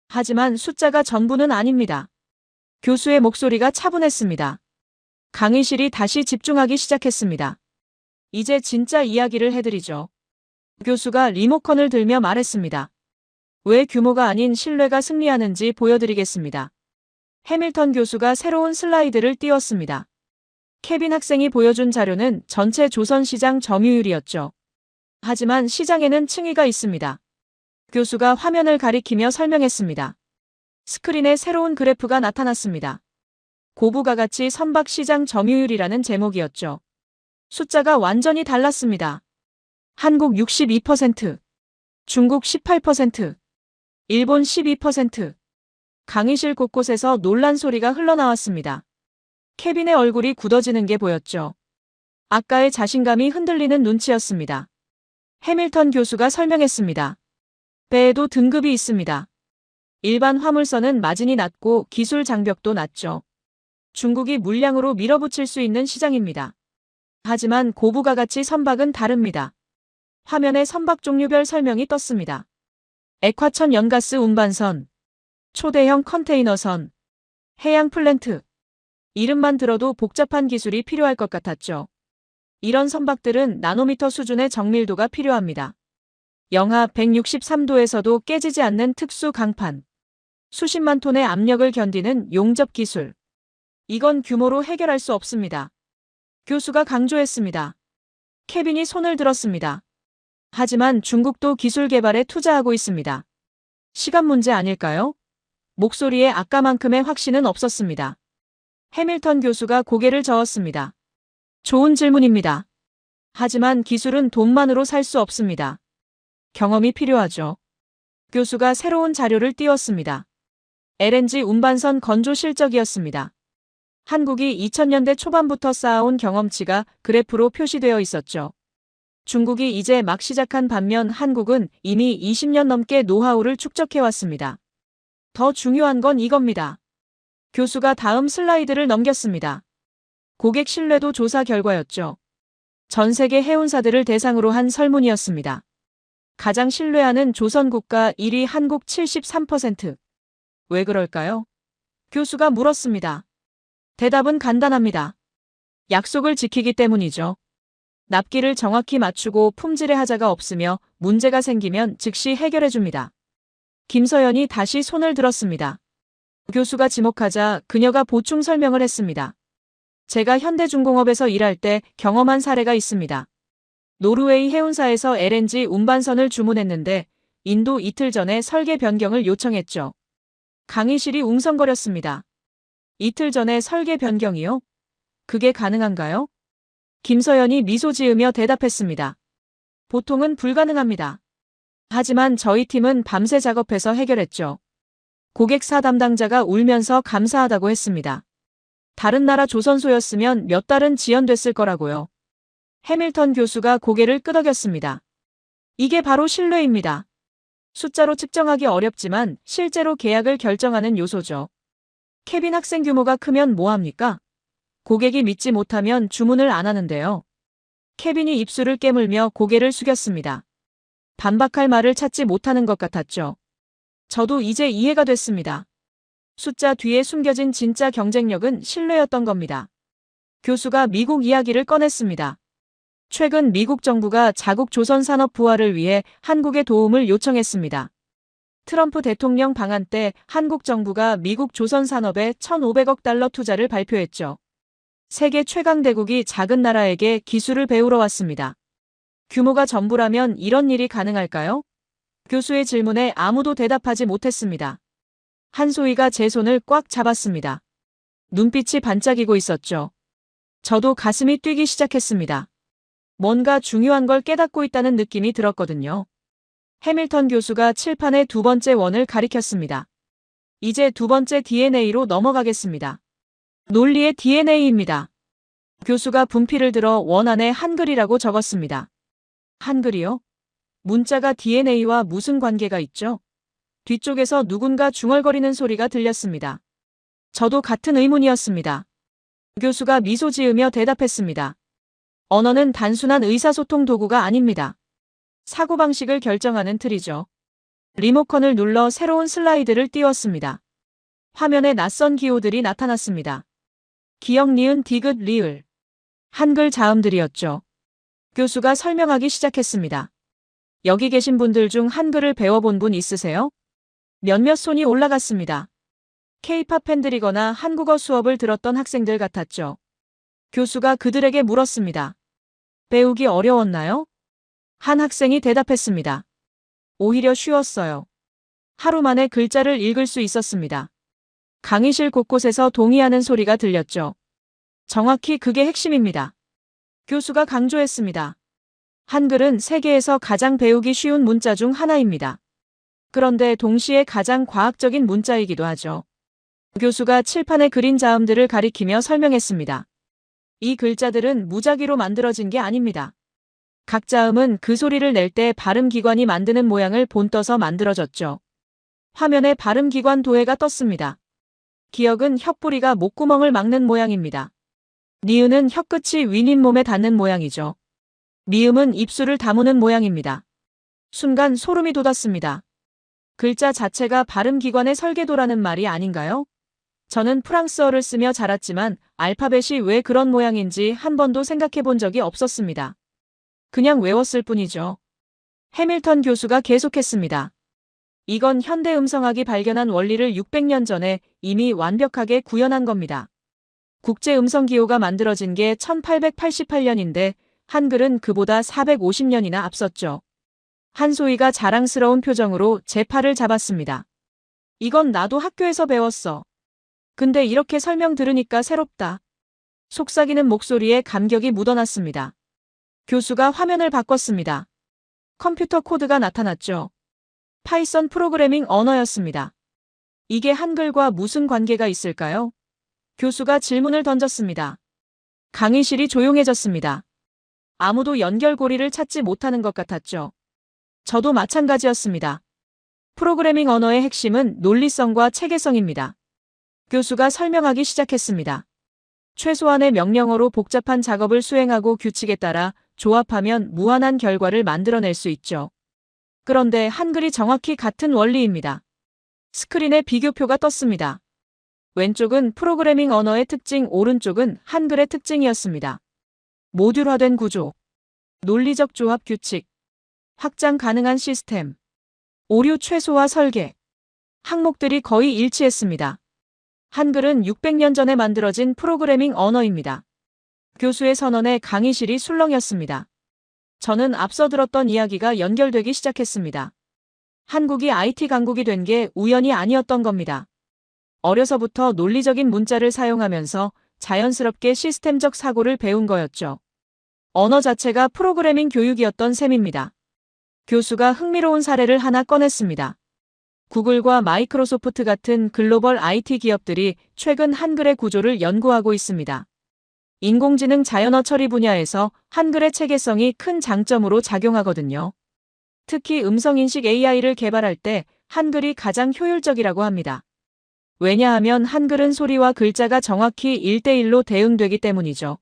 하지만 숫자가 전부는 아닙니다. 교수의 목소리가 차분했습니다. 강의실이 다시 집중하기 시작했습니다. 이제 진짜 이야기를 해드리죠. 교수가 리모컨을 들며 말했습니다. 왜 규모가 아닌 신뢰가 승리하는지 보여드리겠습니다. 해밀턴 교수가 새로운 슬라이드를 띄웠습니다. 케빈 학생이 보여준 자료는 전체 조선시장 점유율이었죠. 하지만 시장에는 층위가 있습니다. 교수가 화면을 가리키며 설명했습니다. 스크린에 새로운 그래프가 나타났습니다. 고부가 가치 선박 시장 점유율이라는 제목이었죠. 숫자가 완전히 달랐습니다. 한국 62%, 중국 18%, 일본 12%. 강의실 곳곳에서 놀란 소리가 흘러나왔습니다. 케빈의 얼굴이 굳어지는 게 보였죠. 아까의 자신감이 흔들리는 눈치였습니다. 해밀턴 교수가 설명했습니다. 배에도 등급이 있습니다. 일반 화물선은 마진이 낮고 기술 장벽도 낮죠. 중국이 물량으로 밀어붙일 수 있는 시장입니다. 하지만 고부가 가치 선박은 다릅니다. 화면에 선박 종류별 설명이 떴습니다. 액화천 연가스 운반선, 초대형 컨테이너선, 해양 플랜트. 이름만 들어도 복잡한 기술이 필요할 것 같았죠. 이런 선박들은 나노미터 수준의 정밀도가 필요합니다. 영하 163도에서도 깨지지 않는 특수 강판. 수십만 톤의 압력을 견디는 용접 기술. 이건 규모로 해결할 수 없습니다. 교수가 강조했습니다. 케빈이 손을 들었습니다. 하지만 중국도 기술 개발에 투자하고 있습니다. 시간 문제 아닐까요? 목소리에 아까만큼의 확신은 없었습니다. 해밀턴 교수가 고개를 저었습니다. 좋은 질문입니다. 하지만 기술은 돈만으로 살 수 없습니다. 경험이 필요하죠. 교수가 새로운 자료를 띄웠습니다. LNG 운반선 건조 실적이었습니다. 한국이 2000년대 초반부터 쌓아온 경험치가 그래프로 표시되어 있었죠. 중국이 이제 막 시작한 반면 한국은 이미 20년 넘게 노하우를 축적해왔습니다. 더 중요한 건 이겁니다. 교수가 다음 슬라이드를 넘겼습니다. 고객 신뢰도 조사 결과였죠. 전 세계 해운사들을 대상으로 한 설문이었습니다. 가장 신뢰하는 조선국가 1위 한국 73%. 왜 그럴까요? 교수가 물었습니다. 대답은 간단합니다. 약속을 지키기 때문이죠. 납기를 정확히 맞추고 품질의 하자가 없으며 문제가 생기면 즉시 해결해줍니다. 김서연이 다시 손을 들었습니다. 교수가 지목하자 그녀가 보충 설명을 했습니다. 제가 현대중공업에서 일할 때 경험한 사례가 있습니다. 노르웨이 해운사에서 LNG 운반선을 주문했는데 인도 이틀 전에 설계 변경을 요청했죠. 강의실이 웅성거렸습니다. 이틀 전에 설계 변경이요? 그게 가능한가요? 김서연이 미소 지으며 대답했습니다. 보통은 불가능합니다. 하지만 저희 팀은 밤새 작업해서 해결했죠. 고객사 담당자가 울면서 감사하다고 했습니다. 다른 나라 조선소였으면 몇 달은 지연됐을 거라고요. 해밀턴 교수가 고개를 끄덕였습니다. 이게 바로 신뢰입니다. 숫자로 측정하기 어렵지만 실제로 계약을 결정하는 요소죠. 케빈 학생 규모가 크면 뭐합니까? 고객이 믿지 못하면 주문을 안 하는데요. 케빈이 입술을 깨물며 고개를 숙였습니다. 반박할 말을 찾지 못하는 것 같았죠. 저도 이제 이해가 됐습니다. 숫자 뒤에 숨겨진 진짜 경쟁력은 신뢰였던 겁니다. 교수가 미국 이야기를 꺼냈습니다. 최근 미국 정부가 자국 조선 산업 부활을 위해 한국의 도움을 요청했습니다. 트럼프 대통령 방한 때 한국 정부가 미국 조선 산업에 1,500억 달러 투자를 발표했죠. 세계 최강 대국이 작은 나라에게 기술을 배우러 왔습니다. 규모가 전부라면 이런 일이 가능할까요? 교수의 질문에 아무도 대답하지 못했습니다. 한소희가 제 손을 꽉 잡았습니다. 눈빛이 반짝이고 있었죠. 저도 가슴이 뛰기 시작했습니다. 뭔가 중요한 걸 깨닫고 있다는 느낌이 들었거든요. 해밀턴 교수가 칠판의 두 번째 원을 가리켰습니다. 이제 두 번째 DNA로 넘어가겠습니다. 논리의 DNA입니다. 교수가 분필을 들어 원 안에 한글이라고 적었습니다. 한글이요? 문자가 DNA와 무슨 관계가 있죠? 뒤쪽에서 누군가 중얼거리는 소리가 들렸습니다. 저도 같은 의문이었습니다. 교수가 미소 지으며 대답했습니다. 언어는 단순한 의사소통 도구가 아닙니다. 사고방식을 결정하는 틀이죠. 리모컨을 눌러 새로운 슬라이드를 띄웠습니다. 화면에 낯선 기호들이 나타났습니다. 기역, 니은, 디귿, 리을. 한글 자음들이었죠. 교수가 설명하기 시작했습니다. 여기 계신 분들 중 한글을 배워본 분 있으세요? 몇몇 손이 올라갔습니다. K-팝 팬들이거나 한국어 수업을 들었던 학생들 같았죠. 교수가 그들에게 물었습니다. 배우기 어려웠나요? 한 학생이 대답했습니다. 오히려 쉬웠어요. 하루 만에 글자를 읽을 수 있었습니다. 강의실 곳곳에서 동의하는 소리가 들렸죠. 정확히 그게 핵심입니다. 교수가 강조했습니다. 한글은 세계에서 가장 배우기 쉬운 문자 중 하나입니다. 그런데 동시에 가장 과학적인 문자이기도 하죠. 교수가 칠판에 그린 자음들을 가리키며 설명했습니다. 이 글자들은 무작위로 만들어진 게 아닙니다. 각 자음은 그 소리를 낼 때 발음기관이 만드는 모양을 본떠서 만들어졌죠. 화면에 발음기관 도해가 떴습니다. 기역은 혓뿌리가 목구멍을 막는 모양입니다. 니은은 혀끝이 윗잇몸에 닿는 모양이죠. 미음은 입술을 다무는 모양입니다. 순간 소름이 돋았습니다. 글자 자체가 발음기관의 설계도라는 말이 아닌가요? 저는 프랑스어를 쓰며 자랐지만 알파벳이 왜 그런 모양인지 한 번도 생각해 본 적이 없었습니다. 그냥 외웠을 뿐이죠. 해밀턴 교수가 계속했습니다. 이건 현대 음성학이 발견한 원리를 600년 전에 이미 완벽하게 구현한 겁니다. 국제 음성 기호가 만들어진 게 1888년인데 한글은 그보다 450년이나 앞섰죠. 한소희가 자랑스러운 표정으로 제 팔을 잡았습니다. 이건 나도 학교에서 배웠어. 근데 이렇게 설명 들으니까 새롭다. 속삭이는 목소리에 감격이 묻어났습니다. 교수가 화면을 바꿨습니다. 컴퓨터 코드가 나타났죠. 파이썬 프로그래밍 언어였습니다. 이게 한글과 무슨 관계가 있을까요? 교수가 질문을 던졌습니다. 강의실이 조용해졌습니다. 아무도 연결고리를 찾지 못하는 것 같았죠. 저도 마찬가지였습니다. 프로그래밍 언어의 핵심은 논리성과 체계성입니다. 교수가 설명하기 시작했습니다. 최소한의 명령어로 복잡한 작업을 수행하고 규칙에 따라 조합하면 무한한 결과를 만들어낼 수 있죠. 그런데 한글이 정확히 같은 원리입니다. 스크린에 비교표가 떴습니다. 왼쪽은 프로그래밍 언어의 특징, 오른쪽은 한글의 특징이었습니다. 모듈화된 구조, 논리적 조합 규칙, 확장 가능한 시스템, 오류 최소화 설계. 항목들이 거의 일치했습니다. 한글은 600년 전에 만들어진 프로그래밍 언어입니다. 교수의 선언에 강의실이 술렁였습니다. 저는 앞서 들었던 이야기가 연결되기 시작했습니다. 한국이 IT 강국이 된 게 우연이 아니었던 겁니다. 어려서부터 논리적인 문자를 사용하면서 자연스럽게 시스템적 사고를 배운 거였죠. 언어 자체가 프로그래밍 교육이었던 셈입니다. 교수가 흥미로운 사례를 하나 꺼냈습니다. 구글과 마이크로소프트 같은 글로벌 IT 기업들이 최근 한글의 구조를 연구하고 있습니다. 인공지능 자연어 처리 분야에서 한글의 체계성이 큰 장점으로 작용하거든요. 특히 음성인식 AI를 개발할 때 한글이 가장 효율적이라고 합니다. 왜냐하면 한글은 소리와 글자가 정확히 1대1로 대응되기 때문이죠.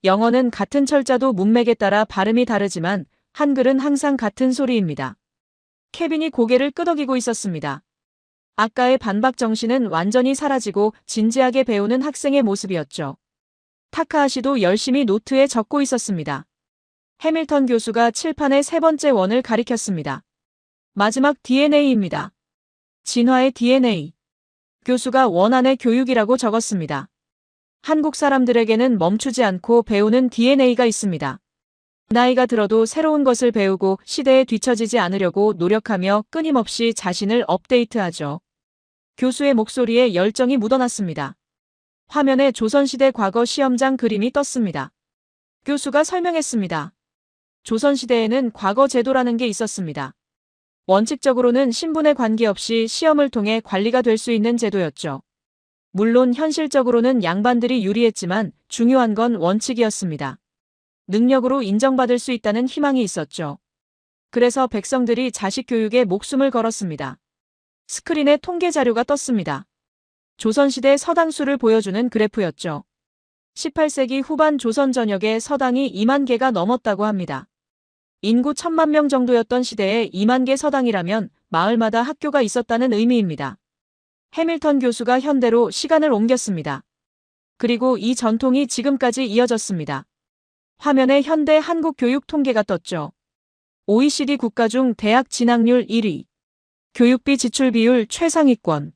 영어는 같은 철자도 문맥에 따라 발음이 다르지만 한글은 항상 같은 소리입니다. 케빈이 고개를 끄덕이고 있었습니다. 아까의 반박 정신은 완전히 사라지고 진지하게 배우는 학생의 모습이었죠. 타카하시도 열심히 노트에 적고 있었습니다. 해밀턴 교수가 칠판의 세 번째 원을 가리켰습니다. 마지막 DNA입니다. 진화의 DNA. 교수가 원안의 교육이라고 적었습니다. 한국 사람들에게는 멈추지 않고 배우는 DNA가 있습니다. 나이가 들어도 새로운 것을 배우고 시대에 뒤처지지 않으려고 노력하며 끊임없이 자신을 업데이트하죠. 교수의 목소리에 열정이 묻어났습니다. 화면에 조선시대 과거 시험장 그림이 떴습니다. 교수가 설명했습니다. 조선시대에는 과거 제도라는 게 있었습니다. 원칙적으로는 신분에 관계없이 시험을 통해 관리가 될 수 있는 제도였죠. 물론 현실적으로는 양반들이 유리했지만 중요한 건 원칙이었습니다. 능력으로 인정받을 수 있다는 희망이 있었죠. 그래서 백성들이 자식 교육에 목숨을 걸었습니다. 스크린에 통계 자료가 떴습니다. 조선시대 서당수를 보여주는 그래프였죠. 18세기 후반 조선 전역에 서당이 2만 개가 넘었다고 합니다. 인구 1000만 명 정도였던 시대에 2만 개 서당이라면 마을마다 학교가 있었다는 의미입니다. 해밀턴 교수가 현대로 시간을 옮겼습니다. 그리고 이 전통이 지금까지 이어졌습니다. 화면에 현대 한국 교육 통계가 떴죠. OECD 국가 중 대학 진학률 1위, 교육비 지출 비율 최상위권,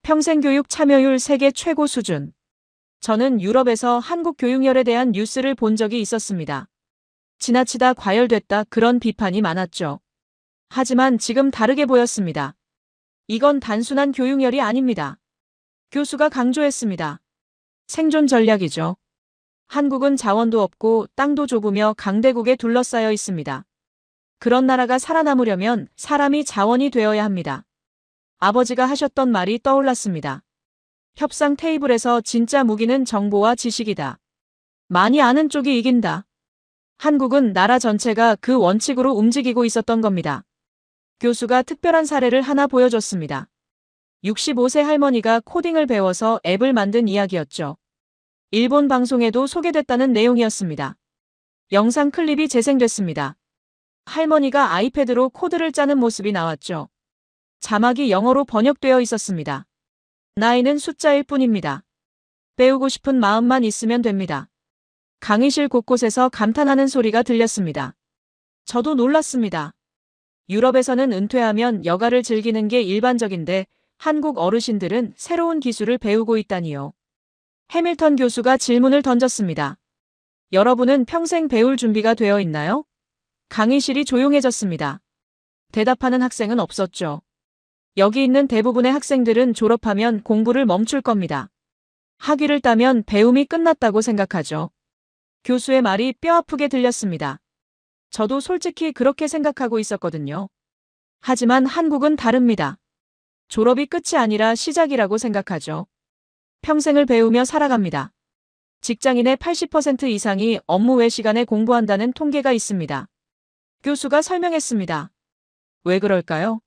평생교육 참여율 세계 최고 수준. 저는 유럽에서 한국 교육열에 대한 뉴스를 본 적이 있었습니다. 지나치다 과열됐다 그런 비판이 많았죠. 하지만 지금 다르게 보였습니다. 이건 단순한 교육열이 아닙니다. 교수가 강조했습니다. 생존 전략이죠. 한국은 자원도 없고 땅도 좁으며 강대국에 둘러싸여 있습니다. 그런 나라가 살아남으려면 사람이 자원이 되어야 합니다. 아버지가 하셨던 말이 떠올랐습니다. 협상 테이블에서 진짜 무기는 정보와 지식이다. 많이 아는 쪽이 이긴다. 한국은 나라 전체가 그 원칙으로 움직이고 있었던 겁니다. 교수가 특별한 사례를 하나 보여줬습니다. 65세 할머니가 코딩을 배워서 앱을 만든 이야기였죠. 일본 방송에도 소개됐다는 내용이었습니다. 영상 클립이 재생됐습니다. 할머니가 아이패드로 코드를 짜는 모습이 나왔죠. 자막이 영어로 번역되어 있었습니다. 나이는 숫자일 뿐입니다. 배우고 싶은 마음만 있으면 됩니다. 강의실 곳곳에서 감탄하는 소리가 들렸습니다. 저도 놀랐습니다. 유럽에서는 은퇴하면 여가를 즐기는 게 일반적인데 한국 어르신들은 새로운 기술을 배우고 있다니요. 해밀턴 교수가 질문을 던졌습니다. 여러분은 평생 배울 준비가 되어 있나요? 강의실이 조용해졌습니다. 대답하는 학생은 없었죠. 여기 있는 대부분의 학생들은 졸업하면 공부를 멈출 겁니다. 학위를 따면 배움이 끝났다고 생각하죠. 교수의 말이 뼈아프게 들렸습니다. 저도 솔직히 그렇게 생각하고 있었거든요. 하지만 한국은 다릅니다. 졸업이 끝이 아니라 시작이라고 생각하죠. 평생을 배우며 살아갑니다. 직장인의 80% 이상이 업무 외 시간에 공부한다는 통계가 있습니다. 교수가 설명했습니다. 왜 그럴까요?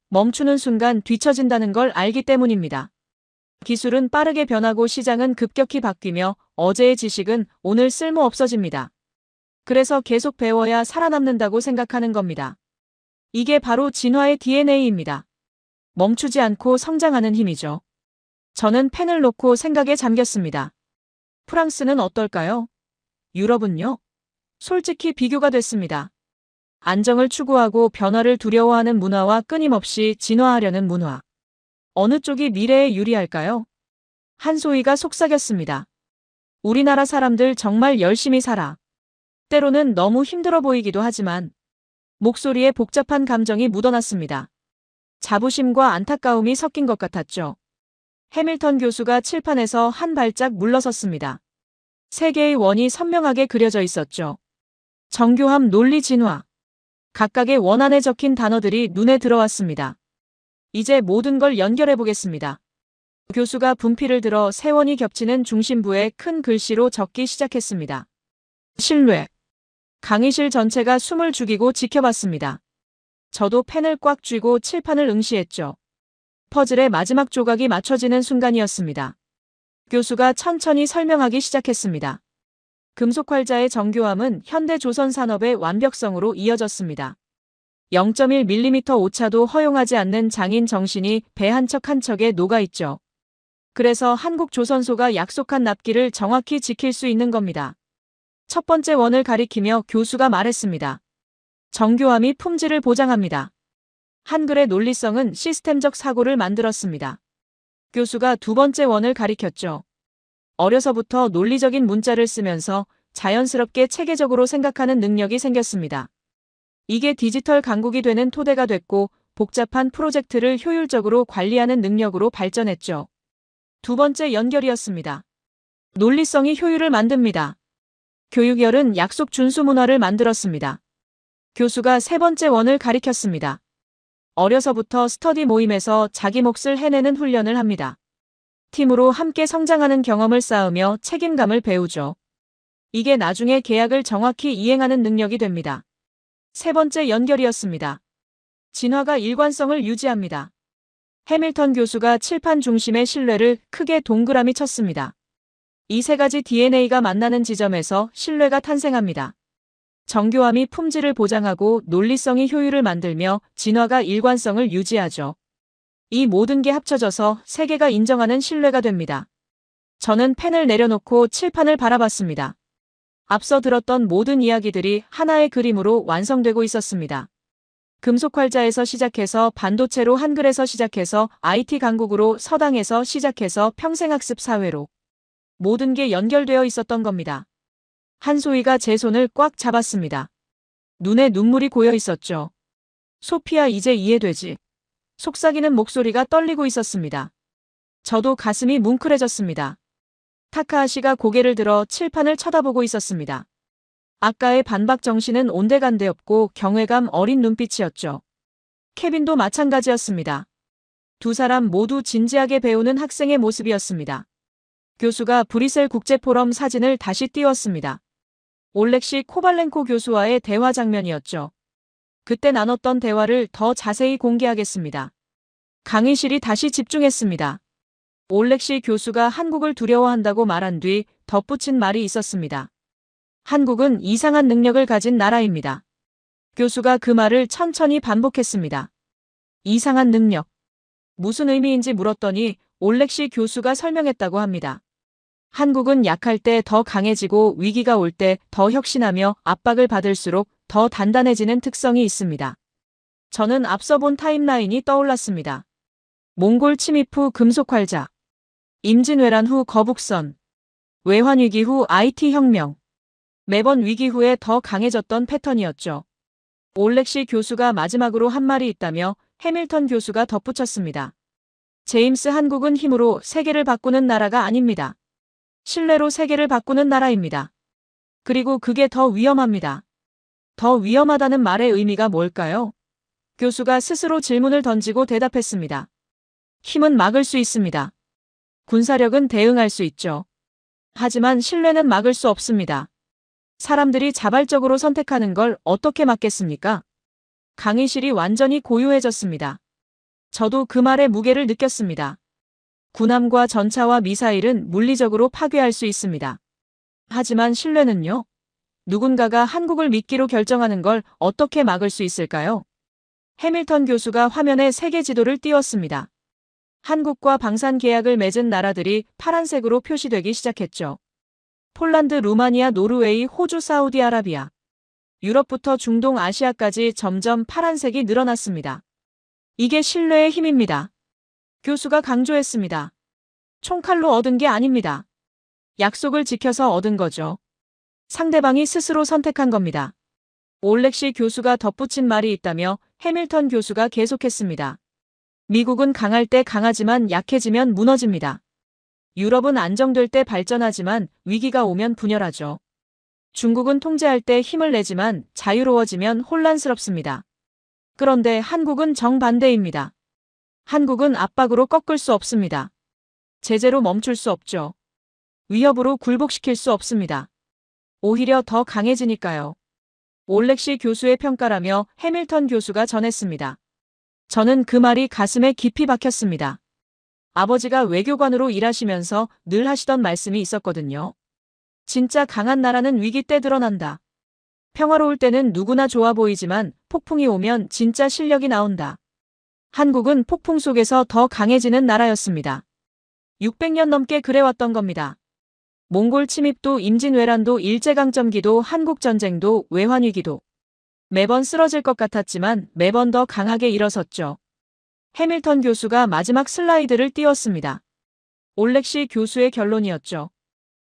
멈추는 순간 뒤처진다는 걸 알기 때문입니다. 기술은 빠르게 변하고 시장은 급격히 바뀌며 어제의 지식은 오늘 쓸모 없어집니다. 그래서 계속 배워야 살아남는다고 생각하는 겁니다. 이게 바로 진화의 DNA입니다. 멈추지 않고 성장하는 힘이죠. 저는 펜을 놓고 생각에 잠겼습니다. 프랑스는 어떨까요? 유럽은요? 솔직히 비교가 됐습니다. 안정을 추구하고 변화를 두려워하는 문화와 끊임없이 진화하려는 문화. 어느 쪽이 미래에 유리할까요? 한소희가 속삭였습니다. 우리나라 사람들 정말 열심히 살아. 때로는 너무 힘들어 보이기도 하지만 목소리에 복잡한 감정이 묻어났습니다. 자부심과 안타까움이 섞인 것 같았죠. 해밀턴 교수가 칠판에서 한 발짝 물러섰습니다. 세 개의 원이 선명하게 그려져 있었죠. 정교함, 논리, 진화. 각각의 원 안에 적힌 단어들이 눈에 들어왔습니다. 이제 모든 걸 연결해 보겠습니다. 교수가 분필을 들어 세 원이 겹치는 중심부에 큰 글씨로 적기 시작했습니다. 신뢰. 강의실 전체가 숨을 죽이고 지켜봤습니다. 저도 펜을 꽉 쥐고 칠판을 응시했죠. 퍼즐의 마지막 조각이 맞춰지는 순간이었습니다. 교수가 천천히 설명하기 시작했습니다. 금속 활자의 정교함은 현대 조선 산업의 완벽성으로 이어졌습니다. 0.1mm 오차도 허용하지 않는 장인 정신이 배 한 척 한 척에 녹아있죠. 그래서 한국 조선소가 약속한 납기를 정확히 지킬 수 있는 겁니다. 첫 번째 원을 가리키며 교수가 말했습니다. 정교함이 품질을 보장합니다. 한글의 논리성은 시스템적 사고를 만들었습니다. 교수가 두 번째 원을 가리켰죠. 어려서부터 논리적인 문자를 쓰면서 자연스럽게 체계적으로 생각하는 능력이 생겼습니다. 이게 디지털 강국이 되는 토대가 됐고 복잡한 프로젝트를 효율적으로 관리하는 능력으로 발전했죠. 두 번째 연결이었습니다. 논리성이 효율을 만듭니다. 교육열은 약속 준수 문화를 만들었습니다. 교수가 세 번째 원을 가리켰습니다. 어려서부터 스터디 모임에서 자기 몫을 해내는 훈련을 합니다. 팀으로 함께 성장하는 경험을 쌓으며 책임감을 배우죠. 이게 나중에 계약을 정확히 이행하는 능력이 됩니다. 세 번째 연결이었습니다. 진화가 일관성을 유지합니다. 해밀턴 교수가 칠판 중심의 신뢰를 크게 동그라미 쳤습니다. 이 세 가지 DNA가 만나는 지점에서 신뢰가 탄생합니다. 정교함이 품질을 보장하고 논리성이 효율을 만들며 진화가 일관성을 유지하죠. 이 모든 게 합쳐져서 세계가 인정하는 신뢰가 됩니다. 저는 펜을 내려놓고 칠판을 바라봤습니다. 앞서 들었던 모든 이야기들이 하나의 그림으로 완성되고 있었습니다. 금속 활자에서 시작해서 반도체로 한글에서 시작해서 IT 강국으로 서당에서 시작해서 평생학습 사회로 모든 게 연결되어 있었던 겁니다. 한소희가 제 손을 꽉 잡았습니다. 눈에 눈물이 고여 있었죠. 소피야, 이제 이해되지? 속삭이는 목소리가 떨리고 있었습니다. 저도 가슴이 뭉클해졌습니다. 타카하시가 고개를 들어 칠판을 쳐다보고 있었습니다. 아까의 반박 정신은 온데간데 없고 경외감 어린 눈빛이었죠. 케빈도 마찬가지였습니다. 두 사람 모두 진지하게 배우는 학생의 모습이었습니다. 교수가 브뤼셀 국제포럼 사진을 다시 띄웠습니다. 올렉시 코발렌코 교수와의 대화 장면이었죠. 그때 나눴던 대화를 더 자세히 공개하겠습니다. 강의실이 다시 집중했습니다. 올렉시 교수가 한국을 두려워한다고 말한 뒤 덧붙인 말이 있었습니다. 한국은 이상한 능력을 가진 나라입니다. 교수가 그 말을 천천히 반복했습니다. 이상한 능력. 무슨 의미인지 물었더니 올렉시 교수가 설명했다고 합니다. 한국은 약할 때 더 강해지고 위기가 올 때 더 혁신하며 압박을 받을수록 더 단단해지는 특성이 있습니다. 저는 앞서 본 타임라인이 떠올랐습니다. 몽골 침입 후 금속활자, 임진왜란 후 거북선, 외환위기 후 IT 혁명. 매번 위기 후에 더 강해졌던 패턴이었죠. 올렉시 교수가 마지막으로 한 말이 있다며 해밀턴 교수가 덧붙였습니다. 제임스, 한국은 힘으로 세계를 바꾸는 나라가 아닙니다. 신뢰로 세계를 바꾸는 나라입니다. 그리고 그게 더 위험합니다. 더 위험하다는 말의 의미가 뭘까요? 교수가 스스로 질문을 던지고 대답했습니다. 힘은 막을 수 있습니다. 군사력은 대응할 수 있죠. 하지만 신뢰는 막을 수 없습니다. 사람들이 자발적으로 선택하는 걸 어떻게 막겠습니까? 강의실이 완전히 고요해졌습니다. 저도 그 말의 무게를 느꼈습니다. 군함과 전차와 미사일은 물리적으로 파괴할 수 있습니다. 하지만 신뢰는요? 누군가가 한국을 믿기로 결정하는 걸 어떻게 막을 수 있을까요? 해밀턴 교수가 화면에 세계 지도를 띄웠습니다. 한국과 방산 계약을 맺은 나라들이 파란색으로 표시되기 시작했죠. 폴란드, 루마니아, 노르웨이, 호주, 사우디아라비아. 유럽부터 중동, 아시아까지 점점 파란색이 늘어났습니다. 이게 신뢰의 힘입니다. 교수가 강조했습니다. 총칼로 얻은 게 아닙니다. 약속을 지켜서 얻은 거죠. 상대방이 스스로 선택한 겁니다. 올렉시 교수가 덧붙인 말이 있다며 해밀턴 교수가 계속했습니다. 미국은 강할 때 강하지만 약해지면 무너집니다. 유럽은 안정될 때 발전하지만 위기가 오면 분열하죠. 중국은 통제할 때 힘을 내지만 자유로워지면 혼란스럽습니다. 그런데 한국은 정반대입니다. 한국은 압박으로 꺾을 수 없습니다. 제재로 멈출 수 없죠. 위협으로 굴복시킬 수 없습니다. 오히려 더 강해지니까요. 올렉시 교수의 평가라며 해밀턴 교수가 전했습니다. 저는 그 말이 가슴에 깊이 박혔습니다. 아버지가 외교관으로 일하시면서 늘 하시던 말씀이 있었거든요. 진짜 강한 나라는 위기 때 드러난다. 평화로울 때는 누구나 좋아 보이지만 폭풍이 오면 진짜 실력이 나온다. 한국은 폭풍 속에서 더 강해지는 나라였습니다. 600년 넘게 그래왔던 겁니다. 몽골 침입도 임진왜란도 일제강점기도 한국전쟁도 외환위기도 매번 쓰러질 것 같았지만 매번 더 강하게 일어섰죠. 해밀턴 교수가 마지막 슬라이드를 띄웠습니다. 올렉시 교수의 결론이었죠.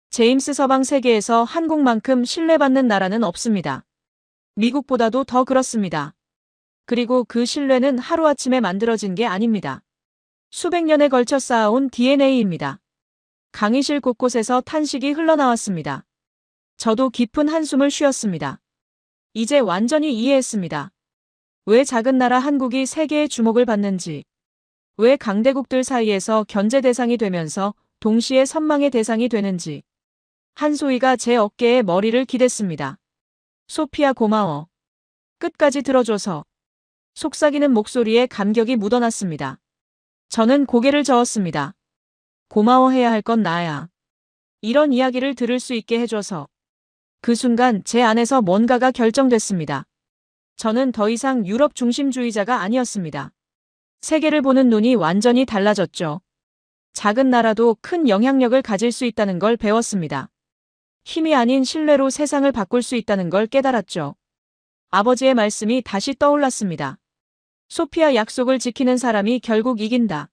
제임스 서방 세계에서 한국만큼 신뢰받는 나라는 없습니다. 미국보다도 더 그렇습니다. 그리고 그 신뢰는 하루아침에 만들어진 게 아닙니다. 수백 년에 걸쳐 쌓아온 DNA입니다. 강의실 곳곳에서 탄식이 흘러나왔습니다. 저도 깊은 한숨을 쉬었습니다. 이제 완전히 이해했습니다. 왜 작은 나라 한국이 세계의 주목을 받는지, 왜 강대국들 사이에서 견제 대상이 되면서 동시에 선망의 대상이 되는지. 한 소희가 제 어깨에 머리를 기댔습니다. 소피아 고마워. 끝까지 들어줘서. 속삭이는 목소리에 감격이 묻어났습니다. 저는 고개를 저었습니다. 고마워해야 할 건 나야. 이런 이야기를 들을 수 있게 해줘서. 그 순간 제 안에서 뭔가가 결정됐습니다. 저는 더 이상 유럽 중심주의자가 아니었습니다. 세계를 보는 눈이 완전히 달라졌죠. 작은 나라도 큰 영향력을 가질 수 있다는 걸 배웠습니다. 힘이 아닌 신뢰로 세상을 바꿀 수 있다는 걸 깨달았죠. 아버지의 말씀이 다시 떠올랐습니다. 소피아, 약속을 지키는 사람이 결국 이긴다.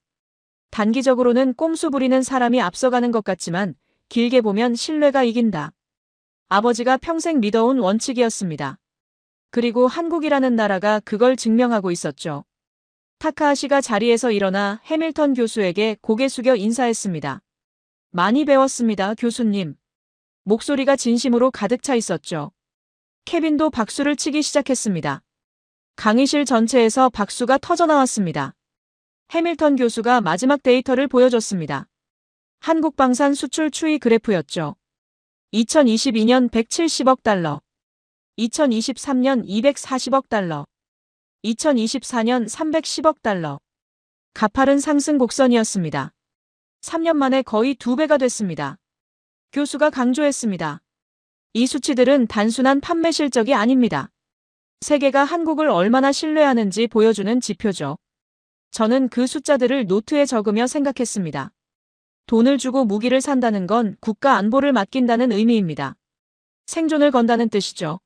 단기적으로는 꼼수 부리는 사람이 앞서가는 것 같지만 길게 보면 신뢰가 이긴다. 아버지가 평생 믿어온 원칙이었습니다. 그리고 한국이라는 나라가 그걸 증명하고 있었죠. 타카하시가 자리에서 일어나 해밀턴 교수에게 고개 숙여 인사했습니다. 많이 배웠습니다, 교수님. 목소리가 진심으로 가득 차 있었죠. 케빈도 박수를 치기 시작했습니다. 강의실 전체에서 박수가 터져나왔습니다. 해밀턴 교수가 마지막 데이터를 보여줬습니다. 한국 방산 수출 추이 그래프였죠. 2022년 170억 달러, 2023년 240억 달러, 2024년 310억 달러. 가파른 상승 곡선이었습니다. 3년 만에 거의 2배가 됐습니다. 교수가 강조했습니다. 이 수치들은 단순한 판매 실적이 아닙니다. 세계가 한국을 얼마나 신뢰하는지 보여주는 지표죠. 저는 그 숫자들을 노트에 적으며 생각했습니다. 돈을 주고 무기를 산다는 건 국가 안보를 맡긴다는 의미입니다. 생존을 건다는 뜻이죠.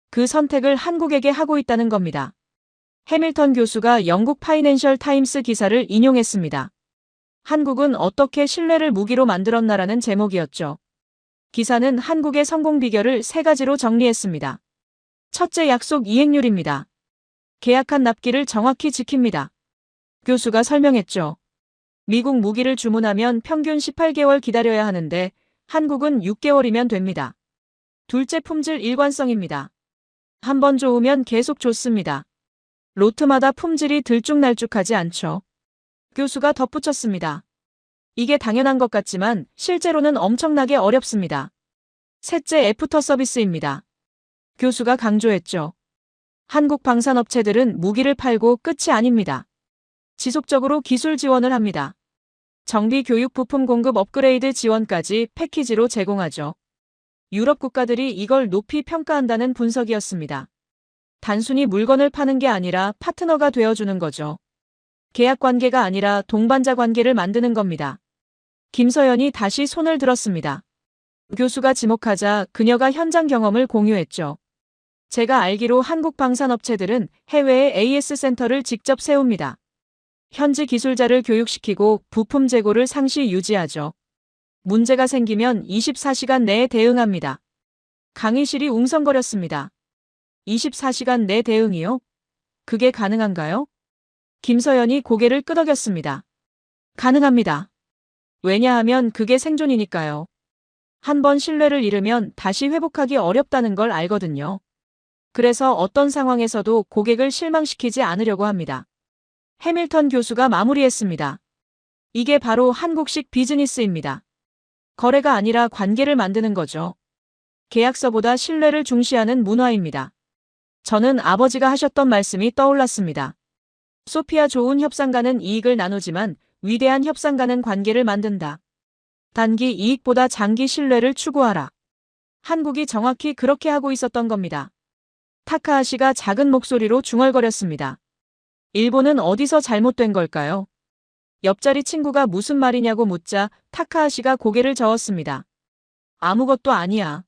그 선택을 한국에게 하고 있다는 겁니다. 해밀턴 교수가 영국 파이낸셜 타임스 기사를 인용했습니다. 한국은 어떻게 신뢰를 무기로 만들었나라는 제목이었죠. 기사는 한국의 성공 비결을 3가지로 정리했습니다. 첫째, 약속 이행률입니다. 계약한 납기를 정확히 지킵니다. 교수가 설명했죠. 미국 무기를 주문하면 평균 18개월 기다려야 하는데 한국은 6개월이면 됩니다. 둘째, 품질 일관성입니다. 한 번 좋으면 계속 좋습니다. 로트마다 품질이 들쭉날쭉하지 않죠. 교수가 덧붙였습니다. 이게 당연한 것 같지만 실제로는 엄청나게 어렵습니다. 셋째, 애프터 서비스입니다. 교수가 강조했죠. 한국 방산업체들은 무기를 팔고 끝이 아닙니다. 지속적으로 기술 지원을 합니다. 정비, 교육, 부품 공급, 업그레이드 지원까지 패키지로 제공하죠. 유럽 국가들이 이걸 높이 평가한다는 분석이었습니다. 단순히 물건을 파는 게 아니라 파트너가 되어주는 거죠. 계약 관계가 아니라 동반자 관계를 만드는 겁니다. 김서연이 다시 손을 들었습니다. 교수가 지목하자 그녀가 현장 경험을 공유했죠. 제가 알기로 한국 방산업체들은 해외에 AS 센터를 직접 세웁니다. 현지 기술자를 교육시키고 부품 재고를 상시 유지하죠. 문제가 생기면 24시간 내에 대응합니다. 강의실이 웅성거렸습니다. 24시간 내 대응이요? 그게 가능한가요? 김서연이 고개를 끄덕였습니다. 가능합니다. 왜냐하면 그게 생존이니까요. 한 번 신뢰를 잃으면 다시 회복하기 어렵다는 걸 알거든요. 그래서 어떤 상황에서도 고객을 실망시키지 않으려고 합니다. 해밀턴 교수가 마무리했습니다. 이게 바로 한국식 비즈니스입니다. 거래가 아니라 관계를 만드는 거죠. 계약서보다 신뢰를 중시하는 문화입니다. 저는 아버지가 하셨던 말씀이 떠올랐습니다. 소피아 좋은 협상가는 이익을 나누지만 위대한 협상가는 관계를 만든다. 단기 이익보다 장기 신뢰를 추구하라. 한국이 정확히 그렇게 하고 있었던 겁니다. 타카하시가 작은 목소리로 중얼거렸습니다. 일본은 어디서 잘못된 걸까요? 옆자리 친구가 무슨 말이냐고 묻자 타카하시가 고개를 저었습니다. 아무것도 아니야.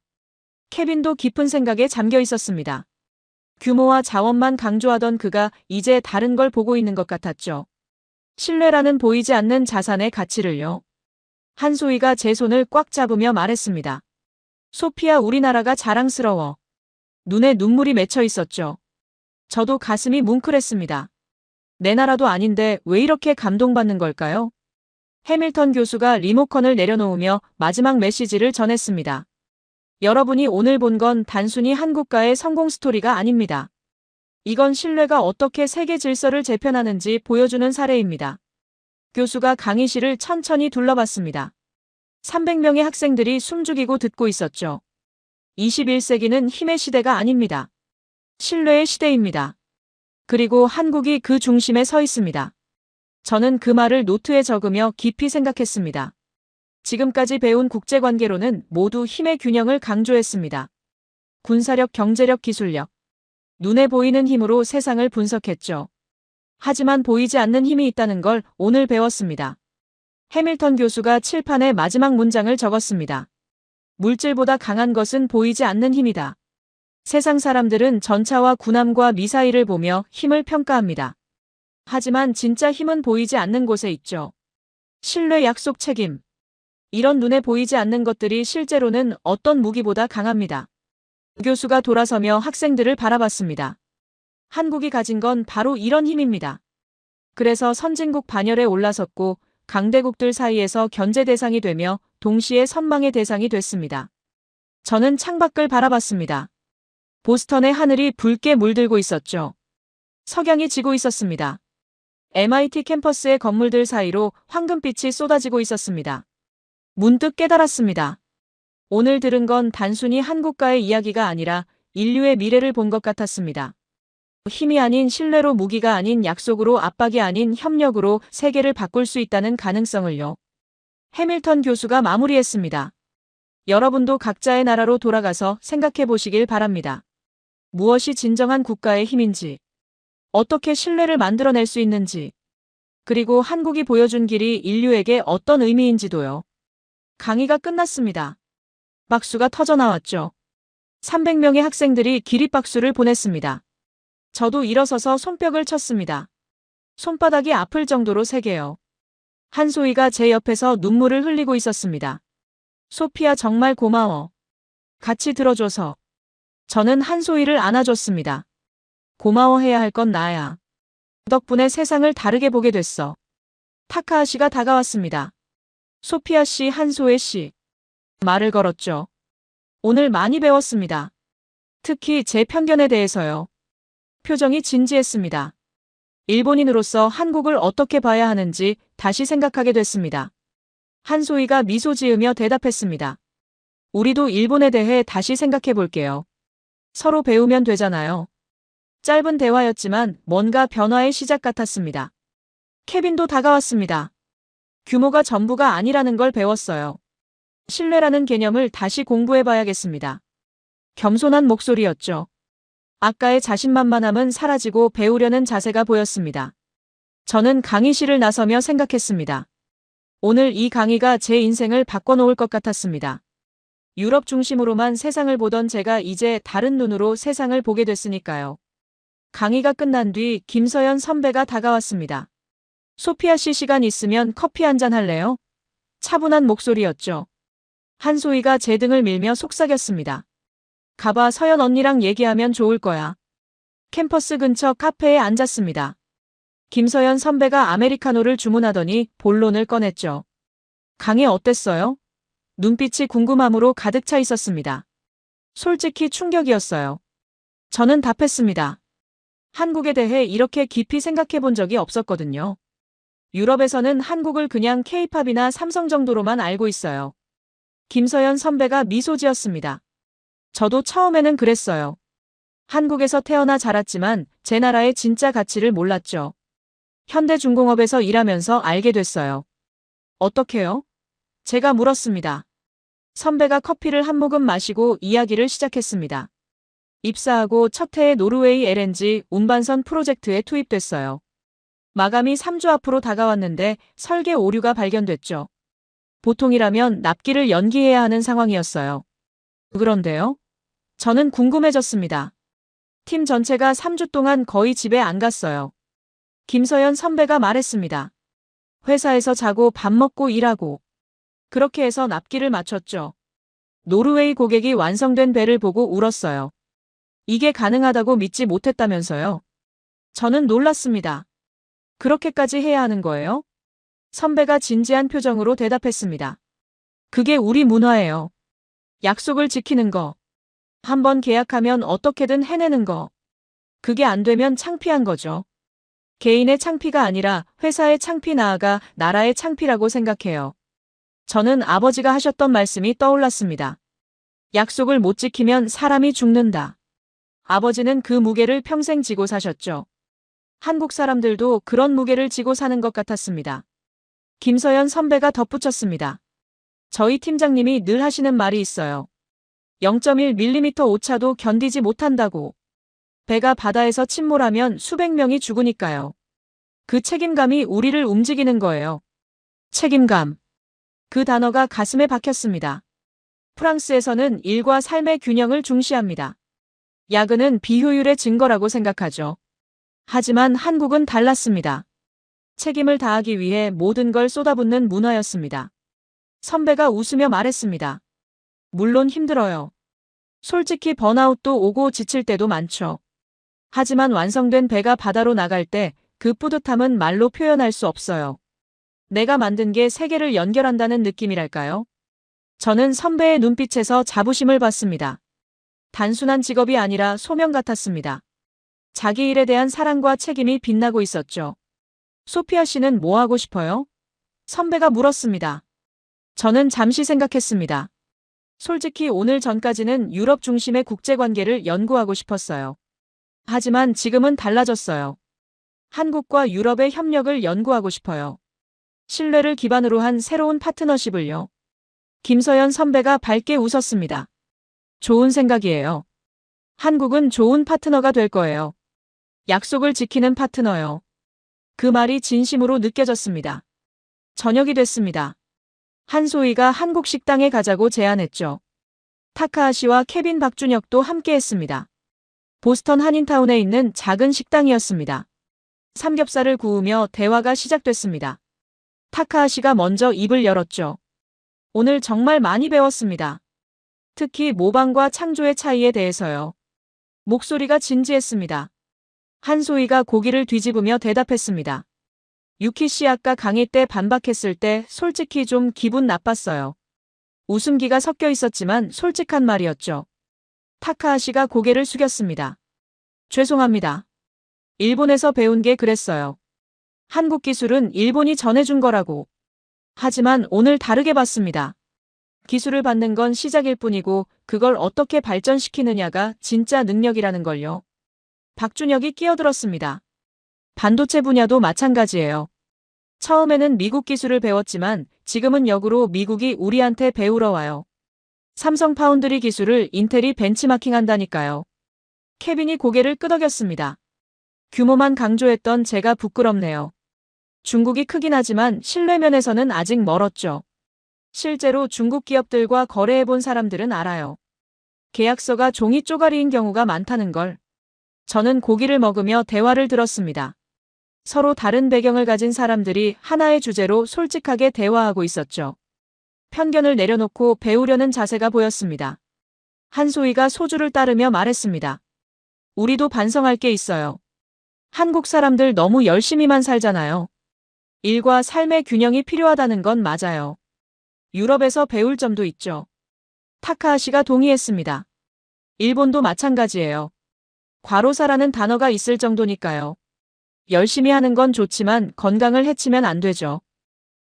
케빈도 깊은 생각에 잠겨 있었습니다. 규모와 자원만 강조하던 그가 이제 다른 걸 보고 있는 것 같았죠. 신뢰라는 보이지 않는 자산의 가치를요. 한소희가 제 손을 꽉 잡으며 말했습니다. 소피아, 우리나라가 자랑스러워. 눈에 눈물이 맺혀 있었죠. 저도 가슴이 뭉클했습니다. 내 나라도 아닌데 왜 이렇게 감동받는 걸까요? 해밀턴 교수가 리모컨을 내려놓으며 마지막 메시지를 전했습니다. 여러분이 오늘 본 건 단순히 한국가의 성공 스토리가 아닙니다. 이건 신뢰가 어떻게 세계 질서를 재편하는지 보여주는 사례입니다. 교수가 강의실을 천천히 둘러봤습니다. 300명의 학생들이 숨죽이고 듣고 있었죠. 21세기는 힘의 시대가 아닙니다. 신뢰의 시대입니다. 그리고 한국이 그 중심에 서 있습니다. 저는 그 말을 노트에 적으며 깊이 생각했습니다. 지금까지 배운 국제관계로는 모두 힘의 균형을 강조했습니다. 군사력, 경제력, 기술력. 눈에 보이는 힘으로 세상을 분석했죠. 하지만 보이지 않는 힘이 있다는 걸 오늘 배웠습니다. 해밀턴 교수가 칠판에 마지막 문장을 적었습니다. 물질보다 강한 것은 보이지 않는 힘이다. 세상 사람들은 전차와 군함과 미사일을 보며 힘을 평가합니다. 하지만 진짜 힘은 보이지 않는 곳에 있죠. 신뢰, 약속, 책임. 이런 눈에 보이지 않는 것들이 실제로는 어떤 무기보다 강합니다. 교수가 돌아서며 학생들을 바라봤습니다. 한국이 가진 건 바로 이런 힘입니다. 그래서 선진국 반열에 올라섰고 강대국들 사이에서 견제 대상이 되며 동시에 선망의 대상이 됐습니다. 저는 창밖을 바라봤습니다. 보스턴의 하늘이 붉게 물들고 있었죠. 석양이 지고 있었습니다. MIT 캠퍼스의 건물들 사이로 황금빛이 쏟아지고 있었습니다. 문득 깨달았습니다. 오늘 들은 건 단순히 한국가의 이야기가 아니라 인류의 미래를 본 것 같았습니다. 힘이 아닌 신뢰로, 무기가 아닌 약속으로, 압박이 아닌 협력으로 세계를 바꿀 수 있다는 가능성을요. 해밀턴 교수가 마무리했습니다. 여러분도 각자의 나라로 돌아가서 생각해 보시길 바랍니다. 무엇이 진정한 국가의 힘인지, 어떻게 신뢰를 만들어낼 수 있는지, 그리고 한국이 보여준 길이 인류에게 어떤 의미인지도요. 강의가 끝났습니다. 박수가 터져나왔죠. 300명의 학생들이 기립박수를 보냈습니다. 저도 일어서서 손뼉을 쳤습니다. 손바닥이 아플 정도로 세게요. 한소희가 제 옆에서 눈물을 흘리고 있었습니다. 소피아, 정말 고마워. 같이 들어줘서. 저는 한소희를 안아줬습니다. 고마워해야 할 건 나야. 덕분에 세상을 다르게 보게 됐어. 타카하시가 다가왔습니다. 소피아 씨, 한소혜 씨. 말을 걸었죠. 오늘 많이 배웠습니다. 특히 제 편견에 대해서요. 표정이 진지했습니다. 일본인으로서 한국을 어떻게 봐야 하는지 다시 생각하게 됐습니다. 한소희가 미소 지으며 대답했습니다. 우리도 일본에 대해 다시 생각해 볼게요. 서로 배우면 되잖아요. 짧은 대화였지만 뭔가 변화의 시작 같았습니다. 케빈도 다가왔습니다. 규모가 전부가 아니라는 걸 배웠어요. 신뢰라는 개념을 다시 공부해 봐야겠습니다. 겸손한 목소리였죠. 아까의 자신만만함은 사라지고 배우려는 자세가 보였습니다. 저는 강의실을 나서며 생각했습니다. 오늘 이 강의가 제 인생을 바꿔놓을 것 같았습니다. 유럽 중심으로만 세상을 보던 제가 이제 다른 눈으로 세상을 보게 됐으니까요. 강의가 끝난 뒤 김서연 선배가 다가왔습니다. 소피아 씨 시간 있으면 커피 한잔 할래요? 차분한 목소리였죠. 한소희가 제 등을 밀며 속삭였습니다. 가봐, 서연 언니랑 얘기하면 좋을 거야. 캠퍼스 근처 카페에 앉았습니다. 김서연 선배가 아메리카노를 주문하더니 본론을 꺼냈죠. 강의 어땠어요? 눈빛이 궁금함으로 가득 차 있었습니다. 솔직히 충격이었어요. 저는 답했습니다. 한국에 대해 이렇게 깊이 생각해 본 적이 없었거든요. 유럽에서는 한국을 그냥 K-팝이나 삼성 정도로만 알고 있어요. 김서연 선배가 미소 지었습니다. 저도 처음에는 그랬어요. 한국에서 태어나 자랐지만 제 나라의 진짜 가치를 몰랐죠. 현대중공업에서 일하면서 알게 됐어요. 어떻게요? 제가 물었습니다. 선배가 커피를 한 모금 마시고 이야기를 시작했습니다. 입사하고 첫 해에 노르웨이 LNG 운반선 프로젝트에 투입됐어요. 마감이 3주 앞으로 다가왔는데 설계 오류가 발견됐죠. 보통이라면 납기를 연기해야 하는 상황이었어요. 그런데요? 저는 궁금해졌습니다. 팀 전체가 3주 동안 거의 집에 안 갔어요. 김서연 선배가 말했습니다. 회사에서 자고 밥 먹고 일하고. 그렇게 해서 납기를 맞췄죠. 노르웨이 고객이 완성된 배를 보고 울었어요. 이게 가능하다고 믿지 못했다면서요. 저는 놀랐습니다. 그렇게까지 해야 하는 거예요? 선배가 진지한 표정으로 대답했습니다. 그게 우리 문화예요. 약속을 지키는 거. 한번 계약하면 어떻게든 해내는 거. 그게 안 되면 창피한 거죠. 개인의 창피가 아니라 회사의 창피 나아가 나라의 창피라고 생각해요. 저는 아버지가 하셨던 말씀이 떠올랐습니다. 약속을 못 지키면 사람이 죽는다. 아버지는 그 무게를 평생 지고 사셨죠. 한국 사람들도 그런 무게를 지고 사는 것 같았습니다. 김서연 선배가 덧붙였습니다. 저희 팀장님이 늘 하시는 말이 있어요. 0.1mm 오차도 견디지 못한다고. 배가 바다에서 침몰하면 수백 명이 죽으니까요. 그 책임감이 우리를 움직이는 거예요. 책임감. 그 단어가 가슴에 박혔습니다. 프랑스에서는 일과 삶의 균형을 중시합니다. 야근은 비효율의 증거라고 생각하죠. 하지만 한국은 달랐습니다. 책임을 다하기 위해 모든 걸 쏟아붓는 문화였습니다. 선배가 웃으며 말했습니다. 물론 힘들어요. 솔직히 번아웃도 오고 지칠 때도 많죠. 하지만 완성된 배가 바다로 나갈 때 그 뿌듯함은 말로 표현할 수 없어요. 내가 만든 게 세계를 연결한다는 느낌이랄까요? 저는 선배의 눈빛에서 자부심을 받습니다. 단순한 직업이 아니라 소명 같았습니다. 자기 일에 대한 사랑과 책임이 빛나고 있었죠. 소피아 씨는 뭐 하고 싶어요? 선배가 물었습니다. 저는 잠시 생각했습니다. 솔직히 오늘 전까지는 유럽 중심의 국제관계를 연구하고 싶었어요. 하지만 지금은 달라졌어요. 한국과 유럽의 협력을 연구하고 싶어요. 신뢰를 기반으로 한 새로운 파트너십을요. 김서연 선배가 밝게 웃었습니다. 좋은 생각이에요. 한국은 좋은 파트너가 될 거예요. 약속을 지키는 파트너요. 그 말이 진심으로 느껴졌습니다. 저녁이 됐습니다. 한소희가 한국 식당에 가자고 제안했죠. 타카하시와 케빈 박준혁도 함께했습니다. 보스턴 한인타운에 있는 작은 식당이었습니다. 삼겹살을 구우며 대화가 시작됐습니다. 타카하시가 먼저 입을 열었죠. 오늘 정말 많이 배웠습니다. 특히 모방과 창조의 차이에 대해서요. 목소리가 진지했습니다. 한소희가 고기를 뒤집으며 대답했습니다. 유키 씨 아까 강의 때 반박했을 때 솔직히 좀 기분 나빴어요. 웃음기가 섞여 있었지만 솔직한 말이었죠. 타카하시가 고개를 숙였습니다. 죄송합니다. 일본에서 배운 게 그랬어요. 한국 기술은 일본이 전해준 거라고. 하지만 오늘 다르게 봤습니다. 기술을 받는 건 시작일 뿐이고 그걸 어떻게 발전시키느냐가 진짜 능력이라는 걸요. 박준혁이 끼어들었습니다. 반도체 분야도 마찬가지예요. 처음에는 미국 기술을 배웠지만 지금은 역으로 미국이 우리한테 배우러 와요. 삼성 파운드리 기술을 인텔이 벤치마킹한다니까요. 케빈이 고개를 끄덕였습니다. 규모만 강조했던 제가 부끄럽네요. 중국이 크긴 하지만 신뢰면에서는 아직 멀었죠. 실제로 중국 기업들과 거래해본 사람들은 알아요. 계약서가 종이 쪼가리인 경우가 많다는 걸. 저는 고기를 먹으며 대화를 들었습니다. 서로 다른 배경을 가진 사람들이 하나의 주제로 솔직하게 대화하고 있었죠. 편견을 내려놓고 배우려는 자세가 보였습니다. 한소희가 소주를 따르며 말했습니다. 우리도 반성할 게 있어요. 한국 사람들 너무 열심히만 살잖아요. 일과 삶의 균형이 필요하다는 건 맞아요. 유럽에서 배울 점도 있죠. 타카하시가 동의했습니다. 일본도 마찬가지예요. 과로사라는 단어가 있을 정도니까요. 열심히 하는 건 좋지만 건강을 해치면 안 되죠.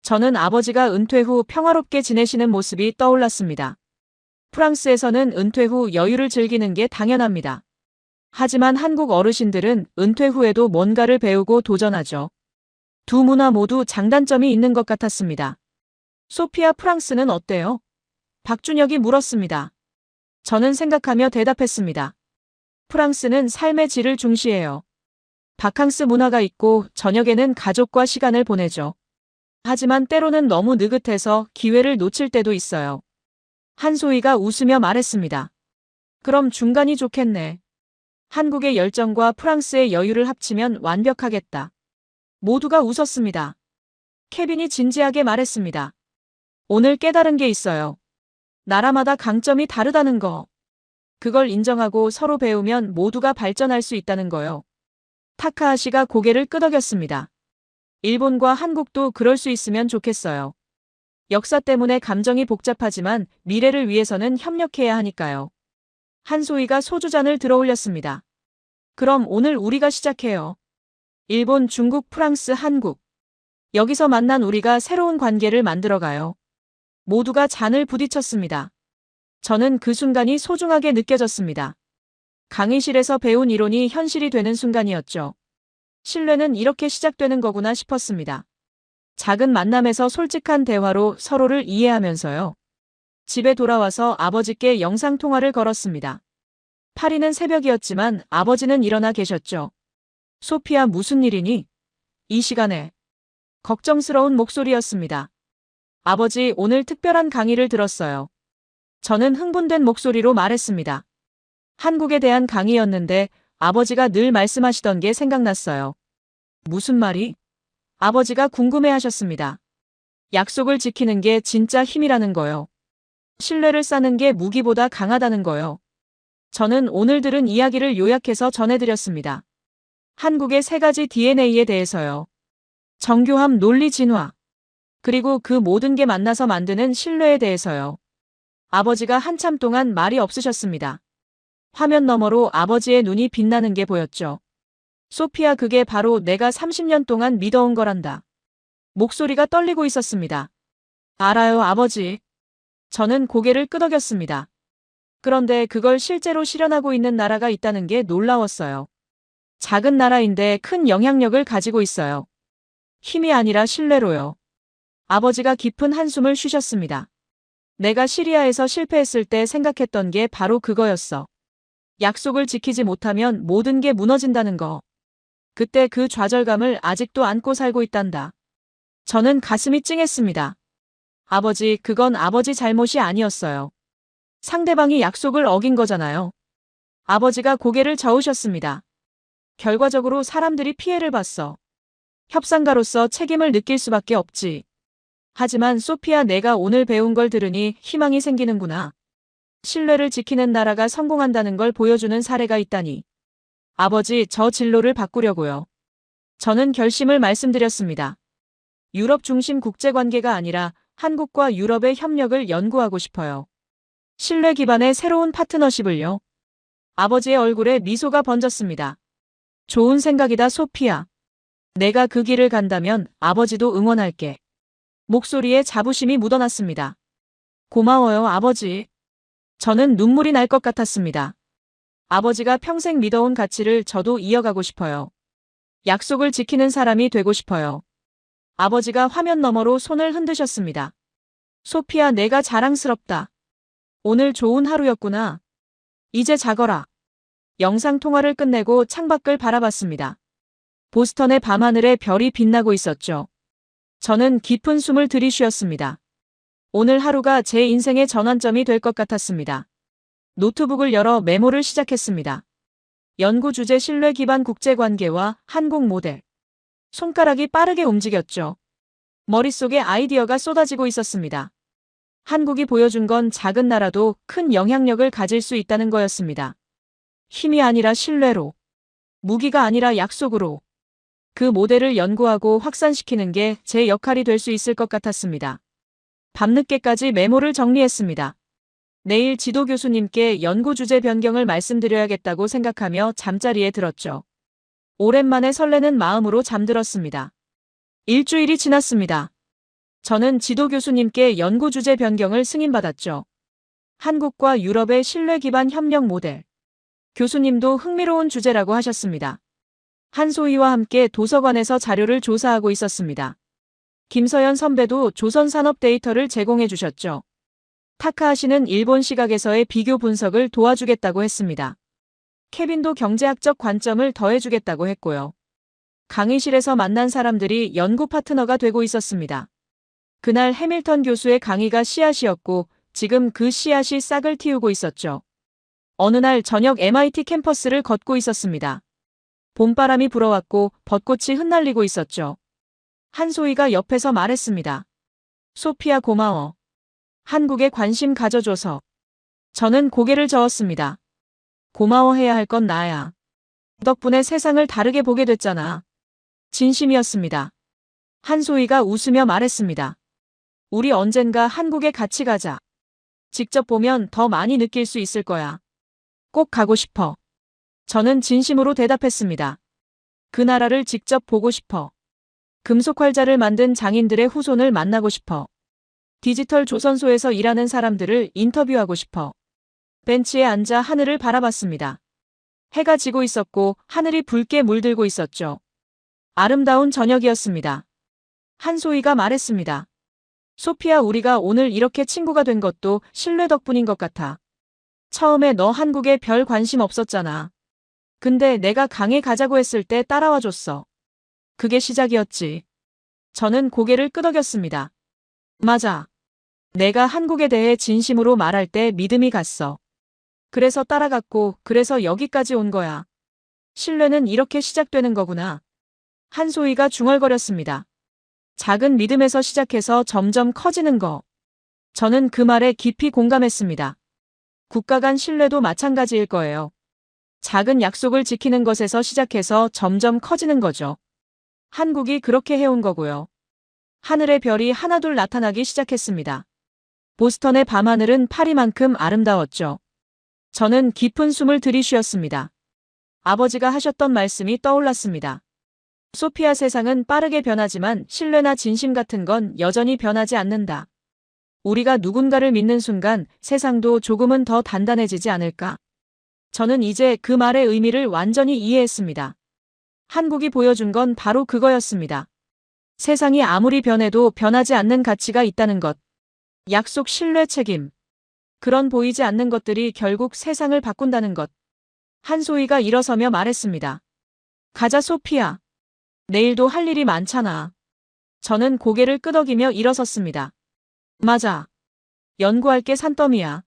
저는 아버지가 은퇴 후 평화롭게 지내시는 모습이 떠올랐습니다. 프랑스에서는 은퇴 후 여유를 즐기는 게 당연합니다. 하지만 한국 어르신들은 은퇴 후에도 뭔가를 배우고 도전하죠. 두 문화 모두 장단점이 있는 것 같았습니다. 소피아, 프랑스는 어때요? 박준혁이 물었습니다. 저는 생각하며 대답했습니다. 프랑스는 삶의 질을 중시해요. 바캉스 문화가 있고 저녁에는 가족과 시간을 보내죠. 하지만 때로는 너무 느긋해서 기회를 놓칠 때도 있어요. 한소희가 웃으며 말했습니다. 그럼 중간이 좋겠네. 한국의 열정과 프랑스의 여유를 합치면 완벽하겠다. 모두가 웃었습니다. 케빈이 진지하게 말했습니다. 오늘 깨달은 게 있어요. 나라마다 강점이 다르다는 거. 그걸 인정하고 서로 배우면 모두가 발전할 수 있다는 거요. 타카하시가 고개를 끄덕였습니다. 일본과 한국도 그럴 수 있으면 좋겠어요. 역사 때문에 감정이 복잡하지만 미래를 위해서는 협력해야 하니까요. 한소희가 소주잔을 들어 올렸습니다. 그럼 오늘 우리가 시작해요. 일본, 중국, 프랑스, 한국. 여기서 만난 우리가 새로운 관계를 만들어가요. 모두가 잔을 부딪혔습니다. 저는 그 순간이 소중하게 느껴졌습니다. 강의실에서 배운 이론이 현실이 되는 순간이었죠. 신뢰는 이렇게 시작되는 거구나 싶었습니다. 작은 만남에서 솔직한 대화로 서로를 이해하면서요. 집에 돌아와서 아버지께 영상통화를 걸었습니다. 파리는 새벽이었지만 아버지는 일어나 계셨죠. 소피아, 무슨 일이니? 이 시간에. 걱정스러운 목소리였습니다. 아버지, 오늘 특별한 강의를 들었어요. 저는 흥분된 목소리로 말했습니다. 한국에 대한 강의였는데 아버지가 늘 말씀하시던 게 생각났어요. 무슨 말이? 아버지가 궁금해하셨습니다. 약속을 지키는 게 진짜 힘이라는 거요. 신뢰를 쌓는 게 무기보다 강하다는 거요. 저는 오늘 들은 이야기를 요약해서 전해드렸습니다. 한국의 3가지 DNA에 대해서요. 정교함, 논리, 진화. 그리고 그 모든 게 만나서 만드는 신뢰에 대해서요. 아버지가 한참 동안 말이 없으셨습니다. 화면 너머로 아버지의 눈이 빛나는 게 보였죠. 소피아, 그게 바로 내가 30년 동안 믿어온 거란다. 목소리가 떨리고 있었습니다. 알아요, 아버지. 저는 고개를 끄덕였습니다. 그런데 그걸 실제로 실현하고 있는 나라가 있다는 게 놀라웠어요. 작은 나라인데 큰 영향력을 가지고 있어요. 힘이 아니라 신뢰로요. 아버지가 깊은 한숨을 쉬셨습니다. 내가 시리아에서 실패했을 때 생각했던 게 바로 그거였어. 약속을 지키지 못하면 모든 게 무너진다는 거. 그때 그 좌절감을 아직도 안고 살고 있단다. 저는 가슴이 찡했습니다. 아버지, 그건 아버지 잘못이 아니었어요. 상대방이 약속을 어긴 거잖아요. 아버지가 고개를 저으셨습니다. 결과적으로 사람들이 피해를 봤어. 협상가로서 책임을 느낄 수밖에 없지. 하지만 소피아, 내가 오늘 배운 걸 들으니 희망이 생기는구나. 신뢰를 지키는 나라가 성공한다는 걸 보여주는 사례가 있다니. 아버지, 저 진로를 바꾸려고요. 저는 결심을 말씀드렸습니다. 유럽 중심 국제관계가 아니라 한국과 유럽의 협력을 연구하고 싶어요. 신뢰 기반의 새로운 파트너십을요. 아버지의 얼굴에 미소가 번졌습니다. 좋은 생각이다, 소피아. 내가 그 길을 간다면 아버지도 응원할게. 목소리에 자부심이 묻어났습니다. 고마워요, 아버지. 저는 눈물이 날 것 같았습니다. 아버지가 평생 믿어온 가치를 저도 이어가고 싶어요. 약속을 지키는 사람이 되고 싶어요. 아버지가 화면 너머로 손을 흔드셨습니다. 소피아, 내가 자랑스럽다. 오늘 좋은 하루였구나. 이제 자거라. 영상통화를 끝내고 창밖을 바라봤습니다. 보스턴의 밤하늘에 별이 빛나고 있었죠. 저는 깊은 숨을 들이쉬었습니다. 오늘 하루가 제 인생의 전환점이 될 것 같았습니다. 노트북을 열어 메모를 시작했습니다. 연구 주제, 신뢰 기반 국제관계와 한국 모델. 손가락이 빠르게 움직였죠. 머릿속에 아이디어가 쏟아지고 있었습니다. 한국이 보여준 건 작은 나라도 큰 영향력을 가질 수 있다는 거였습니다. 힘이 아니라 신뢰로, 무기가 아니라 약속으로. 그 모델을 연구하고 확산시키는 게 제 역할이 될 수 있을 것 같았습니다. 밤늦게까지 메모를 정리했습니다. 내일 지도 교수님께 연구 주제 변경을 말씀드려야겠다고 생각하며 잠자리에 들었죠. 오랜만에 설레는 마음으로 잠들었습니다. 일주일이 지났습니다. 저는 지도 교수님께 연구 주제 변경을 승인받았죠. 한국과 유럽의 신뢰 기반 협력 모델. 교수님도 흥미로운 주제라고 하셨습니다. 한소희와 함께 도서관에서 자료를 조사하고 있었습니다. 김서연 선배도 조선산업 데이터를 제공해 주셨죠. 타카하시는 일본 시각에서의 비교 분석을 도와주겠다고 했습니다. 케빈도 경제학적 관점을 더해주겠다고 했고요. 강의실에서 만난 사람들이 연구 파트너가 되고 있었습니다. 그날 해밀턴 교수의 강의가 씨앗이었고 지금 그 씨앗이 싹을 틔우고 있었죠. 어느 날 저녁 MIT 캠퍼스를 걷고 있었습니다. 봄바람이 불어왔고 벚꽃이 흩날리고 있었죠. 한소희가 옆에서 말했습니다. 소피아 고마워. 한국에 관심 가져줘서. 저는 고개를 저었습니다. 고마워해야 할 건 나야. 덕분에 세상을 다르게 보게 됐잖아. 진심이었습니다. 한소희가 웃으며 말했습니다. 우리 언젠가 한국에 같이 가자. 직접 보면 더 많이 느낄 수 있을 거야. 꼭 가고 싶어. 저는 진심으로 대답했습니다. 그 나라를 직접 보고 싶어. 금속활자를 만든 장인들의 후손을 만나고 싶어. 디지털 조선소에서 일하는 사람들을 인터뷰하고 싶어. 벤치에 앉아 하늘을 바라봤습니다. 해가 지고 있었고 하늘이 붉게 물들고 있었죠. 아름다운 저녁이었습니다. 한소희가 말했습니다. 소피아, 우리가 오늘 이렇게 친구가 된 것도 신뢰 덕분인 것 같아. 처음에 너 한국에 별 관심 없었잖아. 근데 내가 강에 가자고 했을 때 따라와 줬어. 그게 시작이었지. 저는 고개를 끄덕였습니다. 맞아. 내가 한국에 대해 진심으로 말할 때 믿음이 갔어. 그래서 따라갔고, 그래서 여기까지 온 거야. 신뢰는 이렇게 시작되는 거구나. 한소희가 중얼거렸습니다. 작은 믿음에서 시작해서 점점 커지는 거. 저는 그 말에 깊이 공감했습니다. 국가 간 신뢰도 마찬가지일 거예요. 작은 약속을 지키는 것에서 시작해서 점점 커지는 거죠. 한국이 그렇게 해온 거고요. 하늘의 별이 하나둘 나타나기 시작했습니다. 보스턴의 밤하늘은 파리만큼 아름다웠죠. 저는 깊은 숨을 들이쉬었습니다. 아버지가 하셨던 말씀이 떠올랐습니다. 소피아, 세상은 빠르게 변하지만 신뢰나 진심 같은 건 여전히 변하지 않는다. 우리가 누군가를 믿는 순간 세상도 조금은 더 단단해지지 않을까. 저는 이제 그 말의 의미를 완전히 이해했습니다. 한국이 보여준 건 바로 그거였습니다. 세상이 아무리 변해도 변하지 않는 가치가 있다는 것. 약속, 신뢰, 책임. 그런 보이지 않는 것들이 결국 세상을 바꾼다는 것. 한소희가 일어서며 말했습니다. 가자, 소피아. 내일도 할 일이 많잖아. 저는 고개를 끄덕이며 일어섰습니다. 맞아. 연구할 게 산더미야.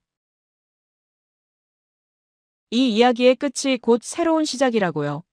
이 이야기의 끝이 곧 새로운 시작이라고요.